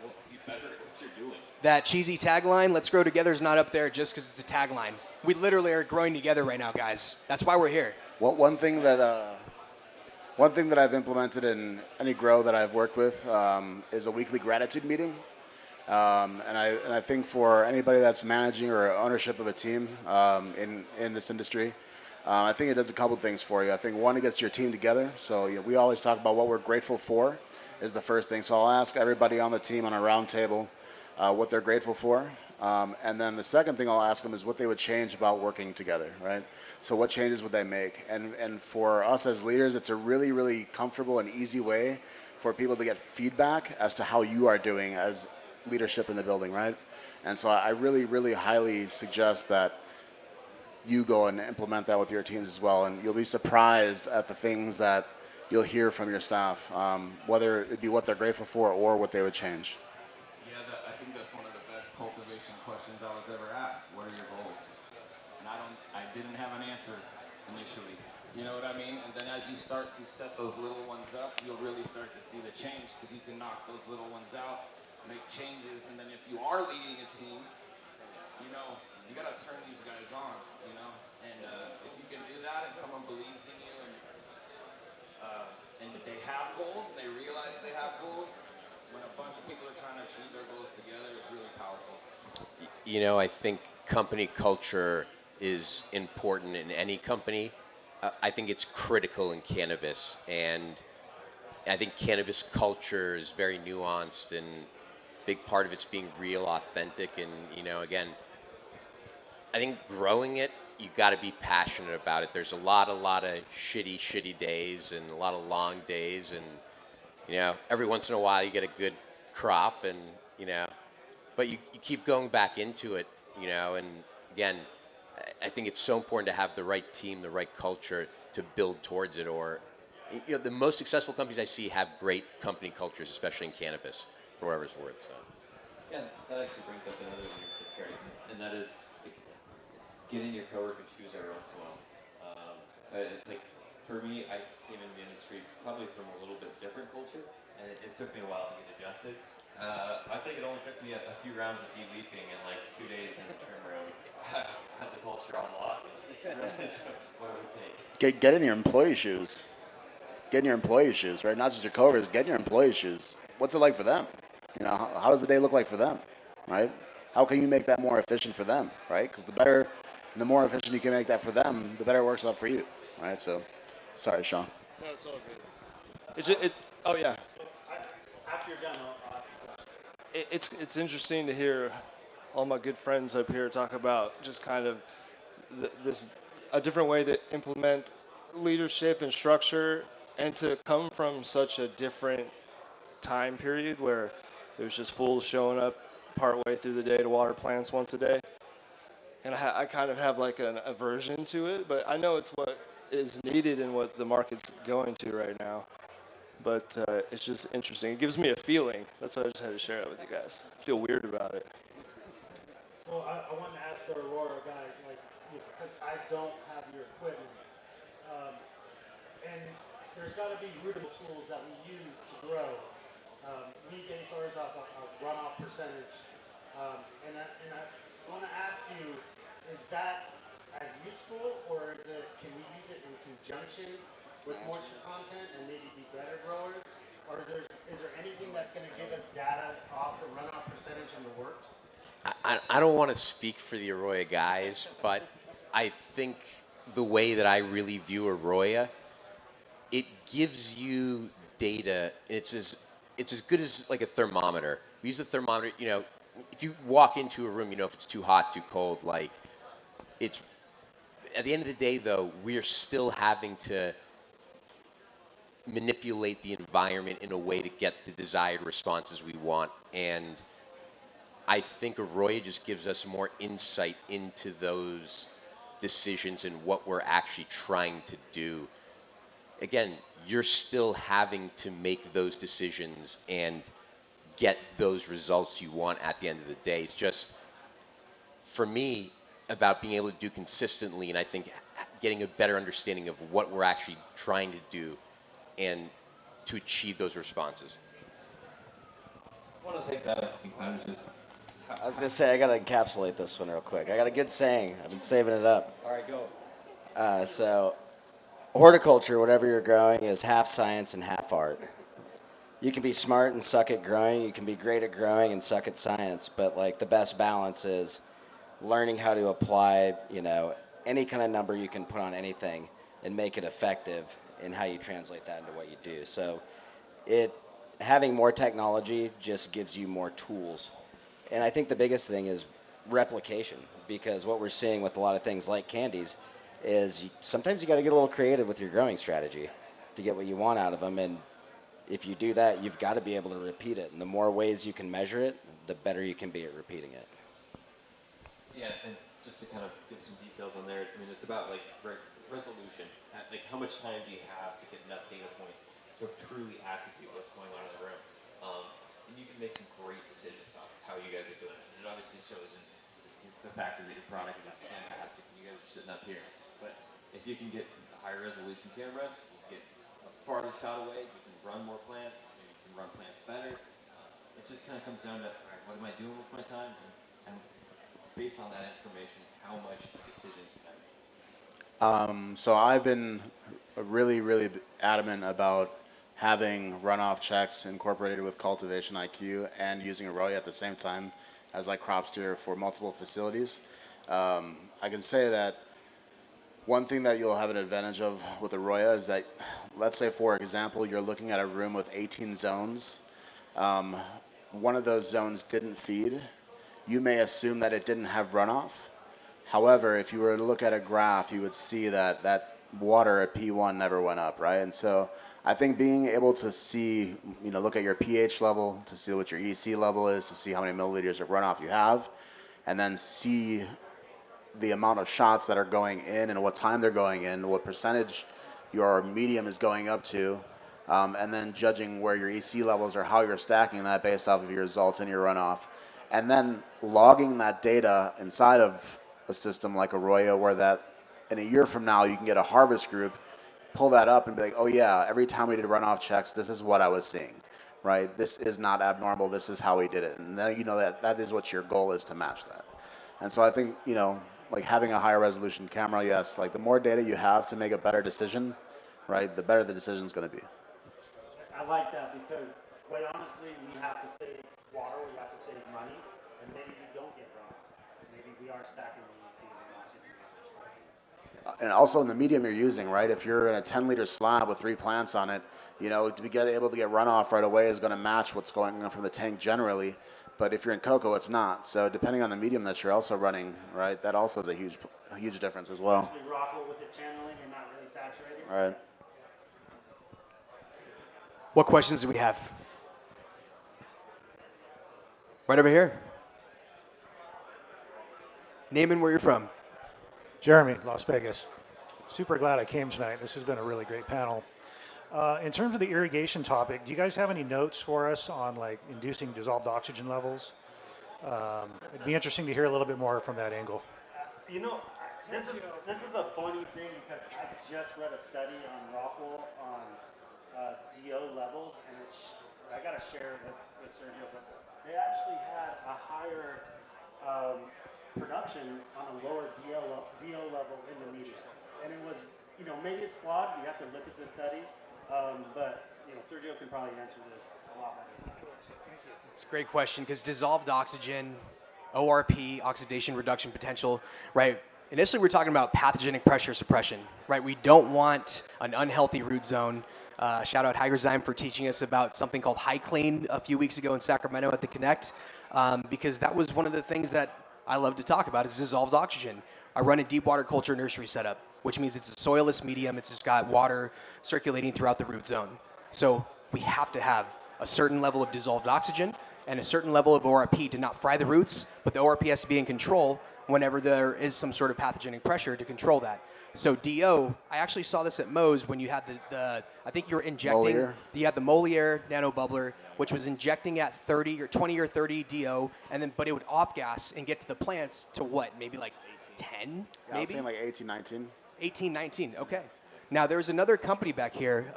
Go be better at what you're doing. That cheesy tagline, "Let's grow together," is not up there just because it's a tagline. We literally are growing together right now, guys. That's why we're here. Well, one thing that I've implemented in any grow that I've worked with is a weekly gratitude meeting. And I think for anybody that's managing or ownership of a team in this industry, I think it does a couple things for you. I think one, it gets your team together. So we always talk about what we're grateful for is the first thing. So I'll ask everybody on the team on a round table what they're grateful for. And then the second thing I'll ask them is what they would change about working together, right? So what changes would they make? And for us as leaders, it's a really, really comfortable and easy way for people to get feedback as to how you are doing as leadership in the building, right? And so I really, really highly suggest that you go and implement that with your teams as well. And you'll be surprised at the things that you'll hear from your staff, whether it be what they're grateful for or what they would change. Yeah, I think that's one of the best cultivation questions I was ever asked. What are your goals? And I didn't have an answer initially. You know what I mean? And then as you start to set those little ones up, you'll really start to see the change because you can knock those little ones out, make changes, and then if you are leading a team, you know, you gotta turn these guys on, you know? And if you can do that and someone believes in you and they have goals and they realize they have goals, when a bunch of people are trying to achieve their goals together, it's really powerful. You know, I think company culture is important in any company. I think it's critical in cannabis, and I think cannabis culture is very nuanced, and big part of it's being real, authentic, and you know, again, I think growing it, you got to be passionate about it. There's a lot of shitty days and a lot of long days, and you know, every once in a while you get a good crop, and you know, but you keep going back into it, you know, and again, I think it's so important to have the right team, the right culture to build towards it. Or, you know, the most successful companies I see have great company cultures, especially in cannabis, for whatever it's worth. So. Yeah, that actually brings up another leadership trait, and that is like, get in your coworker's shoes every once in a while. It's like, for me, I came into the industry probably from a little bit different culture, and it took me a while to get adjusted. I think it only took me a few rounds of de-leafing and like 2 days in the turnaround. I had the culture on lock. What it would take. Get in your employee shoes. Get in your employee shoes, right? Not just your coworkers, get in your employee shoes. What's it like for them? You know, how does the day look like for them, right? How can you make that more efficient for them, right? Because the more efficient you can make that for them, the better it works out for you, right? So, sorry, Sean. No, it's all good. Oh yeah. After you're done, I'll ask the question. It's interesting to hear all my good friends up here talk about just kind of a different way to implement leadership and structure, and to come from such a different time period where there's just fools showing up partway through the day to water plants once a day. And I kind of have like an aversion to it, but I know it's what is needed and what the market's going to right now. But it's just interesting. It gives me a feeling. That's why I just had to share it with you guys. I feel weird about it. So I wanted to ask the AROYA guys, like, because I don't have your equipment, and there's got to be rootable tools that we use to grow. We base ours off a runoff percentage, and I want to ask you, is that as useful, or can we use it in conjunction with moisture content and maybe be better growers? Or is there anything that's going to give us data off the runoff percentage in the works? I don't want to speak for the AROYA guys, but I think the way that I really view AROYA, it gives you data. It's as good as like a thermometer. We use the thermometer, you know, if you walk into a room, you know if it's too hot, too cold. Like, it's at the end of the day, though, we're still having to manipulate the environment in a way to get the desired responses we want. And I think AROYA just gives us more insight into those decisions and what we're actually trying to do. Again, you're still having to make those decisions and get those results you want at the end of the day. It's just, for me, about being able to do consistently, and I think getting a better understanding of what we're actually trying to do and to achieve those responses. I want to take that just. I was going to say, I got to encapsulate this one real quick. I got a good saying. I've been saving it up. All right, go. So horticulture, whatever you're growing, is half science and half art. you can be smart and suck at growing. You can be great at growing and suck at science. But like the best balance is learning how to apply, any kind of number you can put on anything and make it effective in how you translate that into what you do. So having more technology just gives you more tools. And I think the biggest thing is replication, because what we're seeing with a lot of things like candies is sometimes you got to get a little creative with your growing strategy to get what you want out of them. And if you do that, you've got to be able to repeat it. And the more ways you can measure it, the better you can be at repeating it. Yeah, and just to kind of give some details on there, I mean, it's about like resolution. Like, how much time do you have to get enough data points to truly attribute what's going on in the room? And you can make some great decisions about how you guys are doing it. And it obviously shows in the fact that your product is fantastic and you guys are sitting up here. But if you can get a higher resolution camera, you can get a farther shot away, you can run more plants, and you can run plants better. It just kind of comes down to, all right, what am I doing with my time? And based on that information, how much decisions can I make? So I've been really, really adamant about having runoff checks incorporated with Cultivation IQ and using AROYA at the same time as like crop steer for multiple facilities. I can say that one thing that you'll have an advantage of with AROYA is that, let's say for example, you're looking at a room with 18 zones. One of those zones didn't feed. You may assume that it didn't have runoff. However, if you were to look at a graph, you would see that that water at P1 never went up, right? And so I think being able to see, look at your pH level, to see what your EC level is, to see how many milliliters of runoff you have, and then see the amount of shots that are going in and what time they're going in, what percentage your medium is going up to, and then judging where your EC levels are, how you're stacking that based off of your results and your runoff. And then logging that data inside of a system like AROYA, where that in a year from now you can get a harvest group, pull that up and be like, oh yeah, every time we did runoff checks, this is what I was seeing, right? This is not abnormal, this is how we did it. And then that is what your goal is, to match that. And so I think, like having a higher resolution camera, yes, like the more data you have to make a better decision, right, the better the decision's gonna be. I like that because, quite honestly, we have to save water, we have to save money, and maybe we don't get runoff. Maybe we are stacking the EC and we're not getting runoff. And also in the medium you're using, right? If you're in a 10-liter slab with 3 plants on it, to be able to get runoff right away is going to match what's going on from the tank generally. But if you're in CoCo, it's not. So depending on the medium that you're also running, right, that also is a huge difference as well. Especially Rockwool with the channeling and not really saturating. Right. What questions do we have? Right over here. Name and where you're from. Jeremy, Las Vegas. Super glad I came tonight. This has been a really great panel. In terms of the irrigation topic, do you guys have any notes for us on like inducing dissolved oxygen levels? It'd be interesting to hear a little bit more from that angle. This is a funny thing because I just read a study on Rockwool on DO levels, and I got to share it with Sergio, but they actually had a higher production on a lower DO level in the medium. And it was, maybe it's flawed, you have to look at the study, but Sergio can probably answer this a lot better. It's a great question because dissolved oxygen, ORP, oxidation reduction potential, right? Initially, we're talking about pathogenic pressure suppression, right? We don't want an unhealthy root zone. Shout out Hygrozyme for teaching us about something called High Clean a few weeks ago in Sacramento at the Connect, because that was one of the things that I love to talk about is dissolved oxygen. I run a deep water culture nursery setup, which means it's a soilless medium. It's just got water circulating throughout the root zone. So we have to have a certain level of dissolved oxygen and a certain level of ORP to not fry the roots, but the ORP has to be in control whenever there is some sort of pathogenic pressure to control that. So DO, I actually saw this at Moe's when you had the I think you were injecting, Moliere. you had the Moliere nano bubbler, which was injecting at 30 or 20 or 30 DO, and then but it would off gas and get to the plants to what, maybe like 10, Yeah, I was saying like 18, 19. 18, 19, okay. Now there's another company back here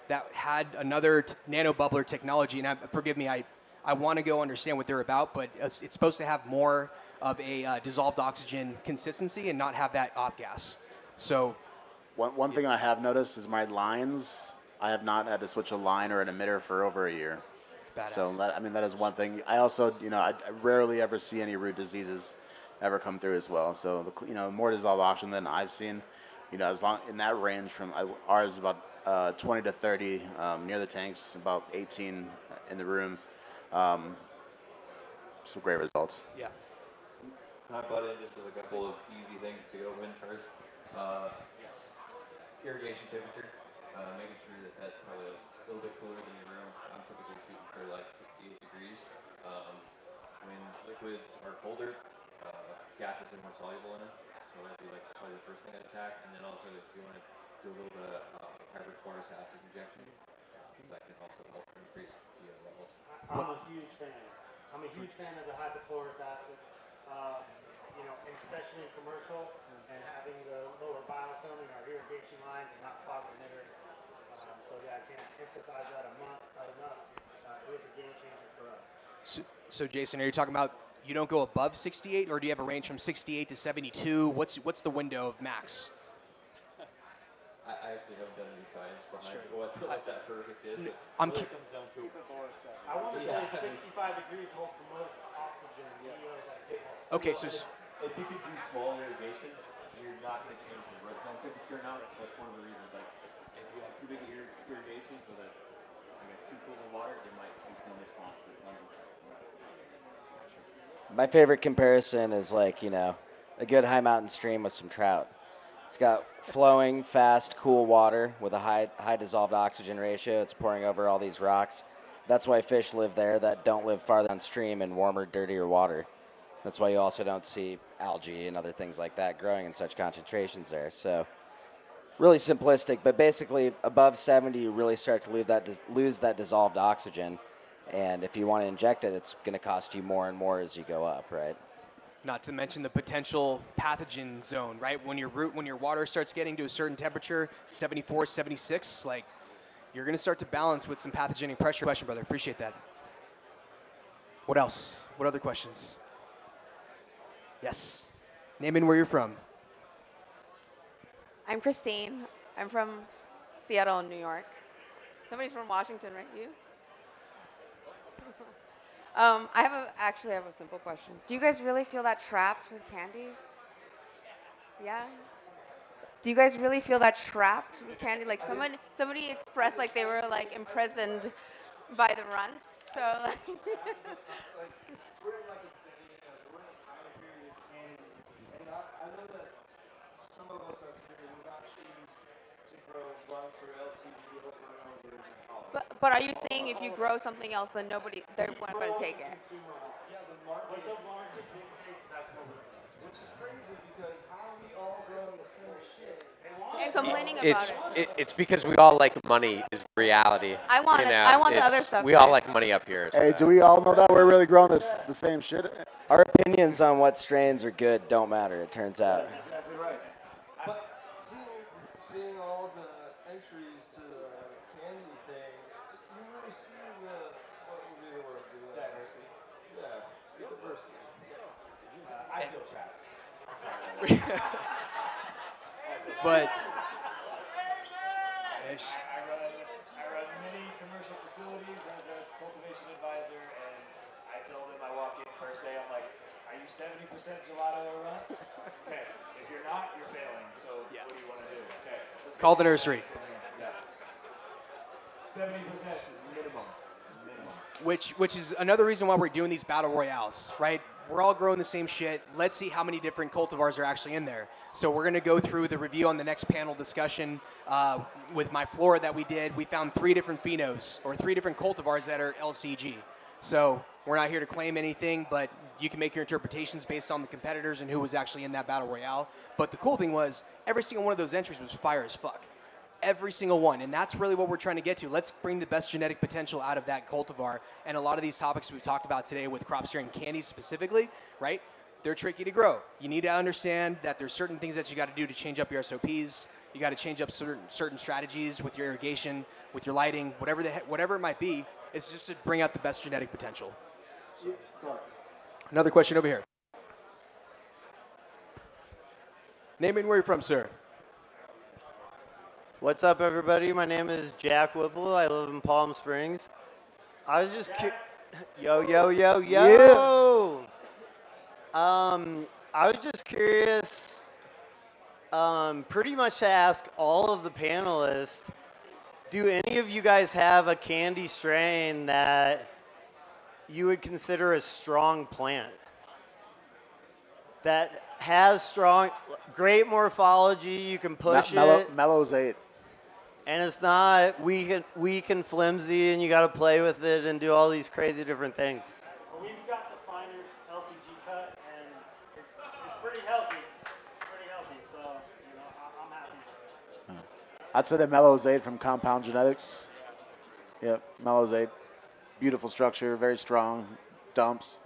that had another nano bubbler technology, and forgive me, I want to go understand what they're about, but it's supposed to have more of a dissolved oxygen consistency and not have that off gas. So one thing I have noticed is my lines I have not had to switch a line or an emitter for over a year. It's badass. So that, I mean, that is one thing. I also, I rarely ever see any root diseases ever come through as well. So, more dissolved oxygen than I've seen, as long in that range from ours is about 20 to 30 near the tanks, about 18 in the rooms. Some great results. Yeah. Can I butt in just with a couple of easy things to go in first? Irrigation temperature, making sure that that's probably a little bit cooler than your room. I'm typically shooting for like 68 degrees. When liquids are colder, gases are more soluble in them, so that'd be like probably the first thing I'd attack. And then also if you want to do a little bit of hydrochloric acid injection, that can also help increase the levels. I'm a huge fan. I'm a huge fan of the hypochlorous acid. And especially in commercial and having the lower biofilm in our irrigation lines and not clog emitters. So yeah, I can't emphasize that enough. It was a game changer for us. So Jason, are you talking about you don't go above 68, or do you have a range from 68 to 72? What's the window of max? I actually haven't done any science behind what that perfect is. I'm really comes down to I want to say 65 degrees holds the most oxygen. Okay, so if you could do small irrigations, you're not going to change the root zone temperature now. That's one of the reasons. Like, if you have too big irrigations with too cool of water, there might be some response to it. My favorite comparison is like, a good high mountain stream with some trout. It's got flowing, fast, cool water with a high dissolved oxygen ratio. It's pouring over all these rocks. That's why fish live there that don't live farther downstream in warmer, dirtier water. That's why you also don't see algae and other things like that growing in such concentrations there. So really simplistic, but basically above 70, you really start to lose that dissolved oxygen. And if you want to inject it, it's going to cost you more and more as you go up, right? Not to mention the potential pathogen zone, right? When your water starts getting to a certain temperature, 74, 76, like you're going to start to balance with some pathogenic pressure. Question, brother. Appreciate that. What else? What other questions? Yes. Name and where you're from. I'm Christine. I'm from Seattle, New York. Somebody's from Washington, right? You? I actually have a simple question. Do you guys really feel that trapped with candies? Yeah? Do you guys really feel that trapped with candy? Like somebody expressed like they were like imprisoned by the runts. So like We're in like we're in a time period of candy, and I know that some of us are here do not choose to grow bunks or LCD over and over in college. but are you saying if you grow something else, then they're not going to take it? Yeah, the market dictates that's what we're doing. Which is crazy because how are we all growing the same shit? And complaining about it. It's because we all like money is the reality. I want it. I want the other stuff. We all like money up here. So Hey, do we all know that we're really growing the same shit? Our opinions on what strains are good don't matter, it turns out. Exactly right. But seeing all the entries to the candy thing, you really see what would be the word? Diversity. Yeah, diversity. I feel trapped. But I run many commercial facilities as a cultivation advisor, and I tell them I walk in first day, I'm like, are you 70% gelato or runs? Okay, if you're not, you're failing, so what do you want to do? Okay. call the nursery. Yeah. 70% minimum. Which is another reason why we're doing these battle royales, right? We're all growing the same shit. Let's see how many different cultivars are actually in there. So we're going to go through the review on the next panel discussion with my flora that we did. We found 3 different phenos, or 3 different cultivars that are LCG. So we're not here to claim anything, but you can make your interpretations based on the competitors and who was actually in that battle royale. But the cool thing was, every single one of those entries was fire as fuck. Every single one, and that's really what we're trying to get to. Let's bring the best genetic potential out of that cultivar. And a lot of these topics we've talked about today with crop steering candies specifically, right? They're tricky to grow. You need to understand that there's certain things that you got to do to change up your SOPs. You got to change up certain strategies with your irrigation, with your lighting, whatever it might be. It's just to bring out the best genetic potential. So, another question over here. Name and where you're from, sir. What's up, everybody? My name is Jack Whipple. I live in Palm Springs. I was just yo. I was just curious, pretty much to ask all of the panelists, do any of you guys have a candy strain that you would consider a strong plant? That has great morphology, you can push it. Mellow's 8. And it's not weak and flimsy, and you got to play with it and do all these crazy different things. Well, we've got the finest LTG cut, and it's pretty healthy. It's pretty healthy, so I'm happy. I'd say the Mellow's 8 from Compound Genetics. Yep, Mellow's 8. Beautiful structure, very strong, dumps.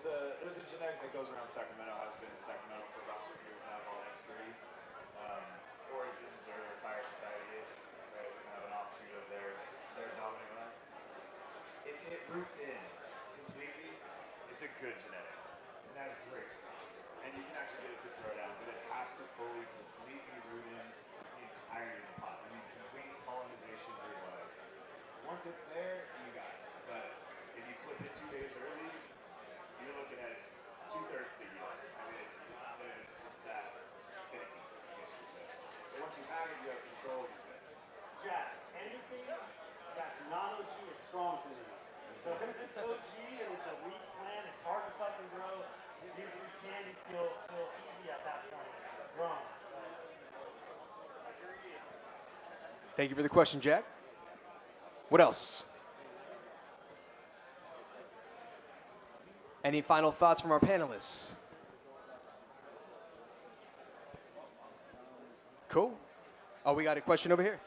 There's a genetic that goes around Sacramento, has been in Sacramento for about 2 years now, called X3. Origins are Fire Society, right? We have an offshoot of their dominant lines. It roots in completely. It's a good genetic. It has great strength. And you can actually get it to throw down, but it has to fully, completely root in the entirety of the pot. I mean, complete colonization root-wise. Once it's there, you got it. But if you flip it 2 days early, you're looking at 2/3 the yield. I mean, it's that finicky, I guess you could say. But once you have it, you have control of it. Jack, anything that's non-OG is strong to me. So if it's OG and it's a weak plant, it's hard to fucking grow. These candies feel easy at that point. Grown. Thank you for the question, Jack. What else? Any final thoughts from our panelists? Cool. Oh, we got a question over here.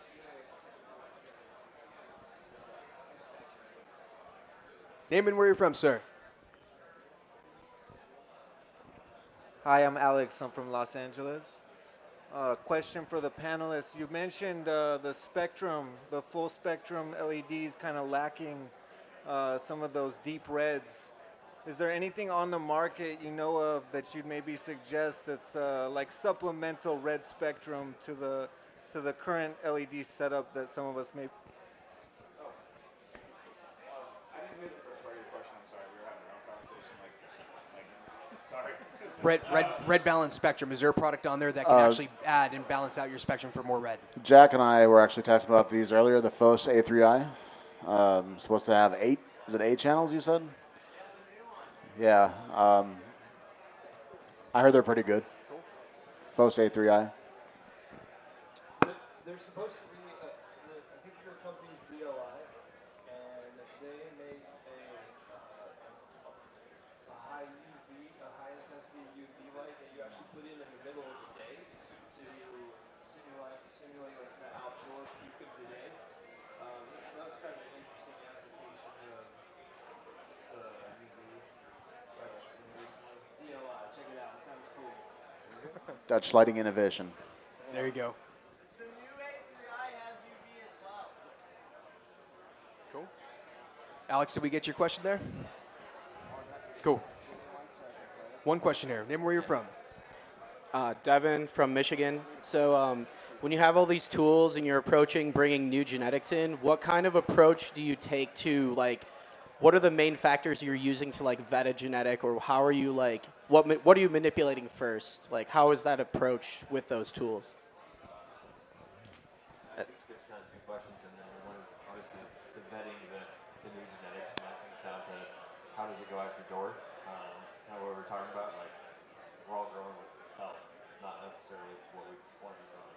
Name and where you're from, sir. Hi, I'm Alex. I'm from Los Angeles. Question for the panelists. You mentioned the spectrum, the full spectrum LEDs kind of lacking some of those deep reds. Is there anything on the market you know of that you'd maybe suggest that's like supplemental red spectrum to the current LED setup that some of us may? I didn't hear the first part of your question. I'm sorry. We were having our own conversation. Sorry. Red balance spectrum. Is there a product on there that can actually add and balance out your spectrum for more red? Jack and I were actually talking about these earlier, the FOS A3i. Supposed to have 8, is it 8 channels you said? Yeah. I heard they're pretty good. Cool. FOS A3i. There's supposed to be, I think your company's DLI, and they make a high UV, a high intensity UV light that you actually put in the middle of the day to simulate like the outdoor peak of the day. That was kind of an interesting application of the UV products. DLI, check it out. It sounds cool. Dutch Lighting Innovation. There you go. Cool. Alex, did we get your question there? Cool. One question here. Name where you're from. Devin from Michigan. So when you have all these tools and you're approaching bringing new genetics in, what kind of approach do you take to what are the main factors you're using to vet a genetic, or how are you what are you manipulating first? How is that approach with those tools? There's kind of 2 questions, and then one is obviously the vetting the new genetics, and that comes down to how does it go out your door? Kind of what we're talking about, we're all growing what sells, not necessarily what we want to be growing.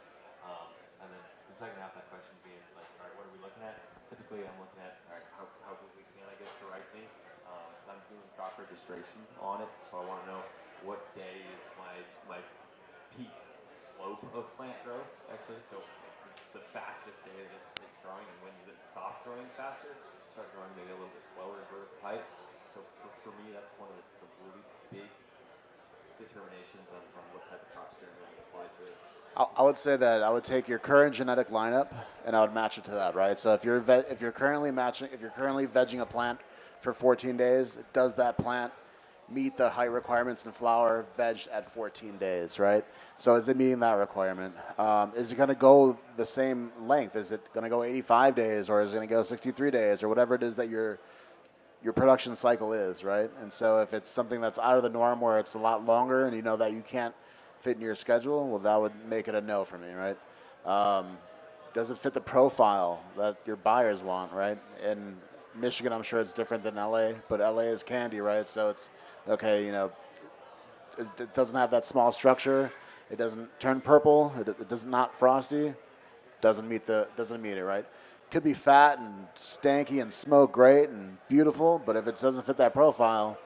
And then the second half of that question being all right, what are we looking at? Typically, I'm looking at, all right, how quickly can I get to the right thing? I'm doing crop registration on it, so I want to know what day is my peak slope of plant growth, actually. So the fastest day that it's growing, and when does it stop growing faster? Start growing maybe a little bit slower in vertical height. So for me, that's one of the really big determinations on what type of crop strain to apply to it. I would say that I would take your current genetic lineup and I would match it to that, right? So if you're currently vegging a plant for 14 days, does that plant meet the height requirements in flower veg at 14 days, right? So is it meeting that requirement? Is it going to go the same length? Is it going to go 85 days, or is it going to go 63 days, or whatever it is that your production cycle is, right? And so if it's something that's out of the norm where it's a lot longer and you know that you can't fit in your schedule, well, that would make it a no for me, right? Does it fit the profile that your buyers want, right? In Michigan, I'm sure it's different than LA, but LA is candy, right? So it's, okay, you know, it doesn't have that small structure. It doesn't turn purple. It does not frosty. Doesn't meet it, right? Could be fat and stanky and smoke great and beautiful, but if it doesn't fit that profile,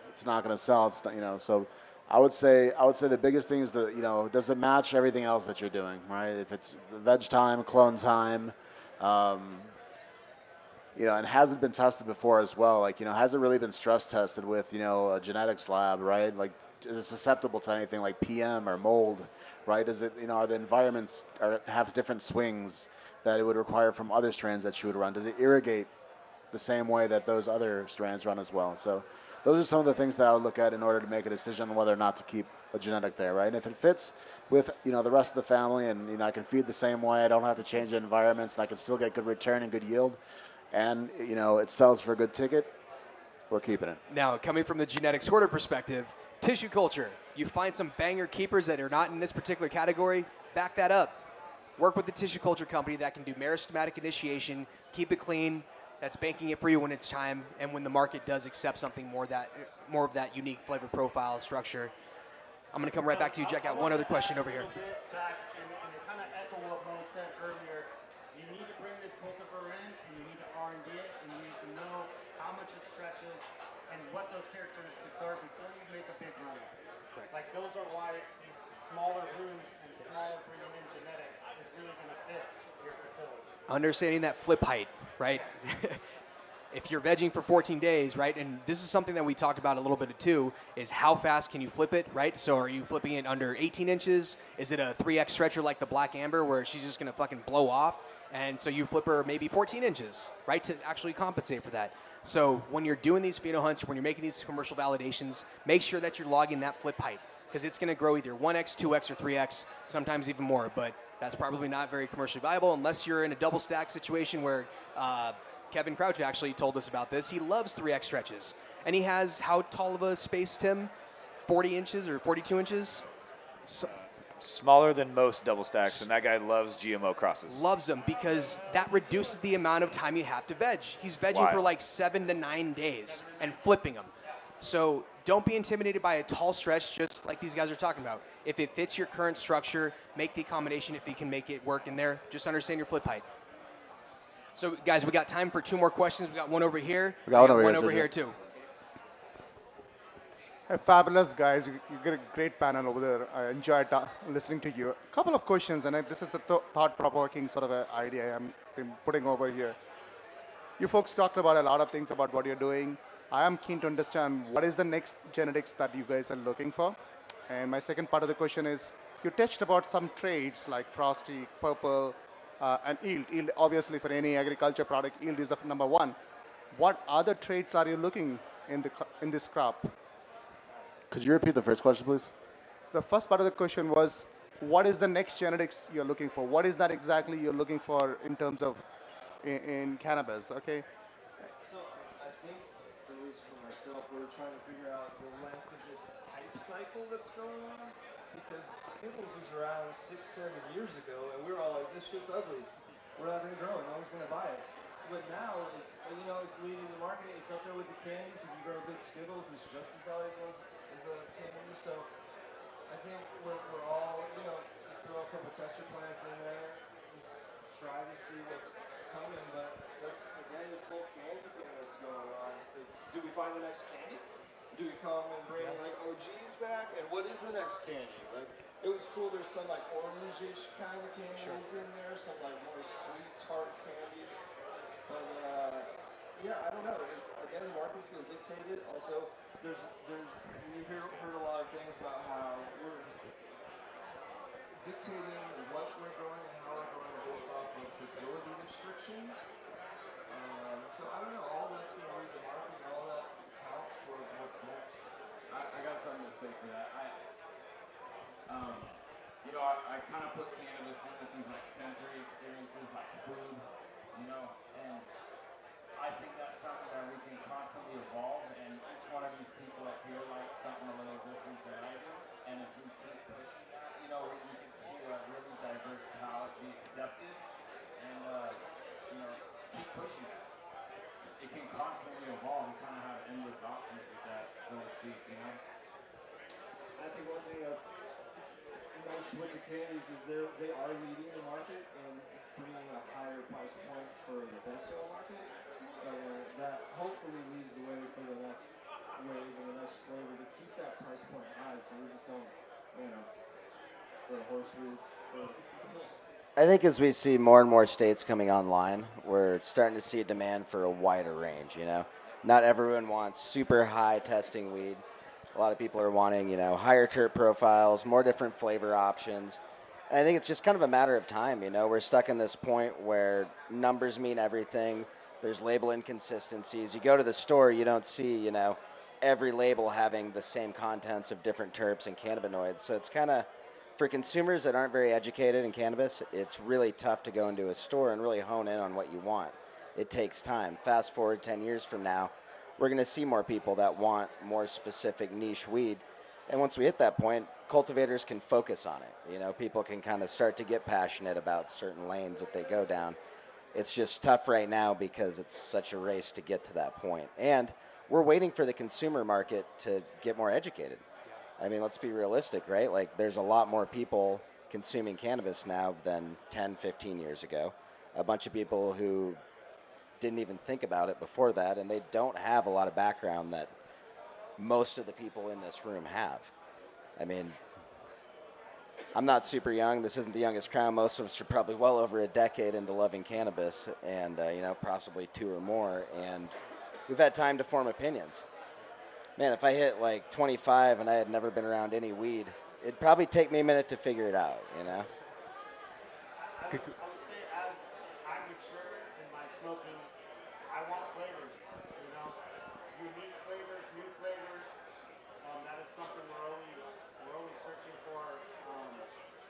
it's not going to sell. It's not, you know, so I would say the biggest thing is does it match everything else that you're doing, right? If it's veg time, clone time, and has it been tested before as well? Like, has it really been stress tested with, a genetics lab, right? Like, is it susceptible to anything like PM or mold, right? Is it, are the environments have different swings that it would require from other strands that you would run? Does it irrigate the same way that those other strands run as well? So those are some of the things that I would look at in order to make a decision on whether or not to keep a genetic there, right? And if it fits with, the rest of the family and, I can feed the same way, I don't have to change the environments, and I can still get good return and good yield, and, it sells for a good ticket, we're keeping it. Now, coming from the genetics hoarder perspective, tissue culture, you find some banger keepers that are not in this particular category, back that up. Work with the tissue culture company that can do meristematic initiation, keep it clean, that's banking it for you when it's time, and when the market does accept something more of that unique flavor profile structure. I'm going to come right back to you, Jack. Got one other question over here. Back and kind of echo what Mo said earlier. You need to bring this cultivar in, and you need to R&D it, and you need to know how much it stretches and what those characteristics are before you make a big run. Like, those are why smaller rooms and smaller bringing in genetics is really going to fit your facility. Understanding that flip height, right? If you're vegging for 14 days, right, and this is something that we talked about a little bit too, is how fast can you flip it, right? So are you flipping it under 18 inches? Is it a 3X stretcher like the Black Amber where she's just going to fucking blow off? And so you flip her maybe 14 inches, right, to actually compensate for that. So when you're doing these pheno hunts, when you're making these commercial validations, make sure that you're logging that flip height, because it's going to grow either 1X, 2X, or 3X, sometimes even more. But that's probably not very commercially viable unless you're in a double stack situation where Kevin Crouch actually told us about this. He loves 3X stretches. And he has how tall of a space, Tim? 40 inches or 42 inches? So, smaller than most double stacks, and that guy loves GMO crosses. Loves them because that reduces the amount of time you have to veg. He's vegging for like 7 to 9 days and flipping them. So don't be intimidated by a tall stretch, just like these guys are talking about. If it fits your current structure, make the accommodation if you can make it work in there. Just understand your flip height. So guys, we got time for 2 more questions. We got one over here. We got one over here too. Hey, fabulous guys. You get a great panel over there. I enjoyed listening to you. A couple of questions, and this is a thought-provoking sort of an idea I'm putting over here. You folks talked about a lot of things about what you're doing. I am keen to understand what is the next genetics that you guys are looking for. And my second part of the question is, you touched about some traits like frosty, purple, and yield. Yield, obviously, for any agriculture product, yield is the number one. What other traits are you looking in this crop? Could you repeat the first question, please? The first part of the question was, what is the next genetics you're looking for? What is that exactly you're looking for in terms of in cannabis? Okay. So I think, at least for myself, we're trying to figure out the length of this hype cycle that's going on. Because Skittles was around 6-7 years ago, and we were all like, this shit's ugly. We're not going to grow it. No one's going to buy it. But now, it's leading the market. It's up there with the candies. If you grow good Skittles, it's just as valuable as a candy. So I think we're all, throw a couple tester plants in there, just try to see what's coming. But that's, again, this whole candy thing that's going on. Do we find the next candy? Do we come and bring like OGs back? And what is the next candy? Like, it was cool. There's some like orange-ish kind of candies in there, some like more sweet tart candies. But yeah, I don't know. Again, the market's going to dictate it. Also, we've heard a lot of things about how we're dictating what we're growing and how we're growing based off of facility restrictions. So I don't know. All that's going to read the market and all that counts towards what's next. You know, I kind of put cannabis into things like sensory experiences, like food, you know, and I think that's something that we can constantly evolve, and each one of these people up here likes something a little different than I do, and if we keep pushing that, you know, we can see a really diverse palette be accepted, and, you know, keep pushing that. It can constantly evolve. We kind of have endless options with that, so to speak, you know? I think one thing that's nice with the candies is they are leading the market and bringing a higher price point for the wholesale market. That hopefully leads the way for the next wave and the next flavor to keep that price point high, so we just don't, you know, go to horse food. I think as we see more and more states coming online, we're starting to see a demand for a wider range, you know. Not everyone wants super high testing weed. A lot of people are wanting, you know, higher terp profiles, more different flavor options. And I think it's just kind of a matter of time, you know. We're stuck in this point where numbers mean everything. There's label inconsistencies. You go to the store, you don't see, you know, every label having the same contents of different terps and cannabinoids. So it's kind of, for consumers that aren't very educated in cannabis, it's really tough to go into a store and really hone in on what you want. It takes time. Fast forward 10 years from now, we're going to see more people that want more specific niche weed. And once we hit that point, cultivators can focus on it. You know, people can kind of start to get passionate about certain lanes that they go down. It's just tough right now because it's such a race to get to that point. And we're waiting for the consumer market to get more educated. I mean, let's be realistic, right? Like, there's a lot more people consuming cannabis now than 10, 15 years ago. A bunch of people who didn't even think about it before that, and they don't have a lot of background that most of the people in this room have. I mean, I'm not super young. This isn't the youngest crowd. Most of us are probably well over a decade into loving cannabis, and, you know, possibly 2 or more, and we've had time to form opinions. Man, if I hit like 25 and I had never been around any weed, it'd probably take me a minute to figure it out, you know? I would say as I mature in my smoking, I want flavors, you know? Unique flavors, new flavors. That is something we're always searching for.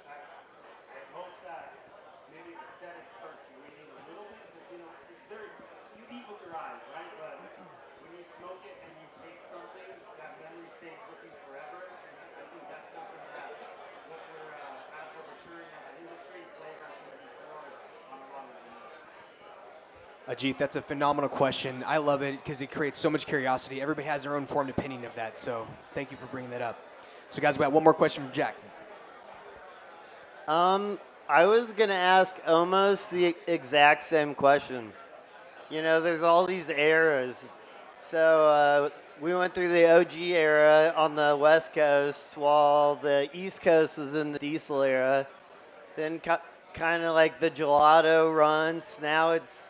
I hope that maybe aesthetic starts winning a little bit, but you know, it's very, you eat with your eyes, right? But when you smoke it and you taste something, that memory stays with you forever. And I think that's something that what we're, as we're maturing as an industry, flavor is going to be forward on a lot of things. Ajit, that's a phenomenal question. I love it because it creates so much curiosity. Everybody has their own formed opinion of that, so thank you for bringing that up. So guys, we got one more question from Jack. I was going to ask almost the exact same question. You know, there's all these eras. So we went through the OG era on the West Coast while the East Coast was in the diesel era. Then kind of like the gelato runs. Now it's,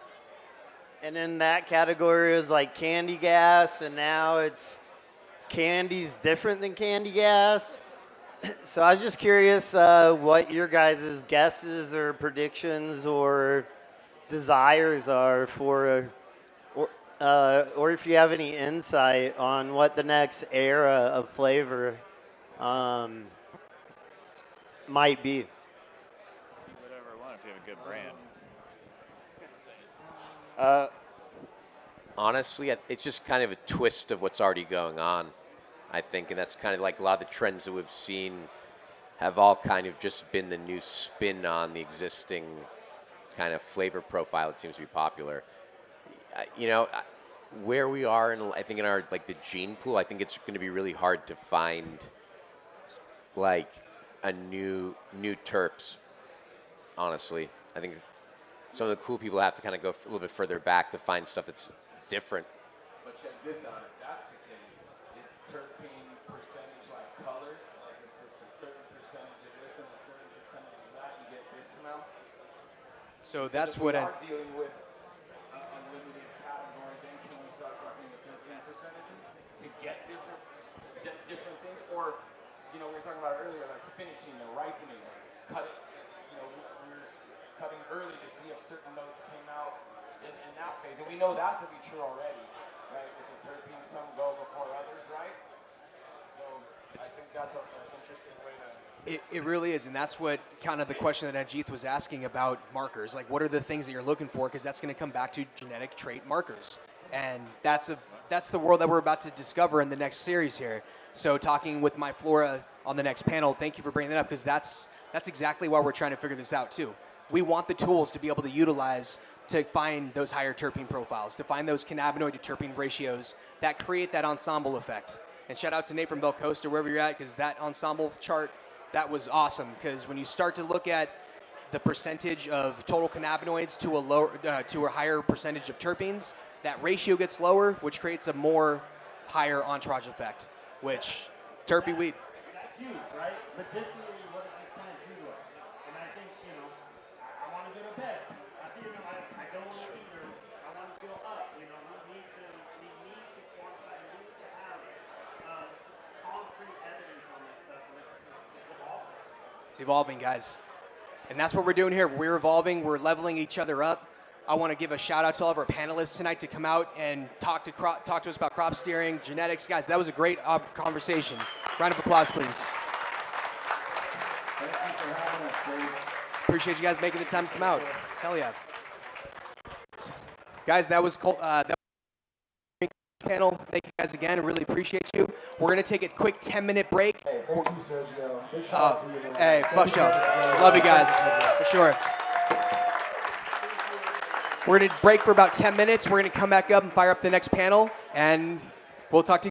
and in that category is like candy gas, and now it's candy's different than candy gas. So I was just curious what your guys' guesses or predictions or desires are for, or if you have any insight on what the next era of flavor might be. Whatever I want if you have a good brand. Honestly, it's just kind of a twist of what's already going on, I think, and that's kind of like a lot of the trends that we've seen have all kind of just been the new spin on the existing kind of flavor profile that seems to be popular. You know, where we are, and I think in our like the gene pool, I think it's going to be really hard to find like a new terps. Honestly, I think some of the cool people have to kind of go a little bit further back to find stuff that's different. But check this out, if that's the case, is terpene percentage like colors? Like if it's a certain percentage of this and a certain percentage of that, you get this smell? So that's if what we are dealing with a limited category, then can we start talking with terpene percentages to get different things? Or, you know, we were talking about earlier, like finishing, the ripening, cut it, you know, we're cutting early to see if certain notes came out in that phase. And we know that to be true already, right? With the terpenes, some go before others, right? So It really is, and that's what kind of the question that Ajit was asking about markers. Like, what are the things that you're looking for? Because that's going to come back to genetic trait markers, and that's the world that we're about to discover in the next series here. So, talking with my Flora on the next panel, thank you for bringing that up, because that's exactly why we're trying to figure this out too. We want the tools to be able to utilize to find those higher terpene profiles, to find those cannabinoid to terpene ratios that create that ensemble effect. And shout out to Nate from Bell Coast or wherever you're at, because that ensemble chart, that was awesome. Because when you start to look at the percentage of total cannabinoids to a lower, to a higher percentage of terpenes, that ratio gets lower, which creates a more higher entourage effect, which terpene weed. That's huge, right? Medicinally, what does this plant do to us? And I think, I want to go to bed. I don't want to eat. I want to feel up. We need to quantify. We need to have concrete evidence on this stuff. Let's evolve. It's evolving, guys. And that's what we're doing here. We're evolving. We're leveling each other up. I want to give a shout out to all of our panelists tonight to come out and talk to us about crop steering, genetics. Guys, that was a great conversation. Round of applause, please. Thank you for having us, Dave. Appreciate you guys making the time to come out. Hell yeah. Guys, that was panel. Thank you guys again. I really appreciate you. We're going to take a quick 10-minute break. Hey, thank you, Sergio. Big shout out to you. Hey, fuck show. Love you guys, for sure. We're going to break for about 10 minutes. We're going to come back up and fire up the next panel, and we'll talk to you.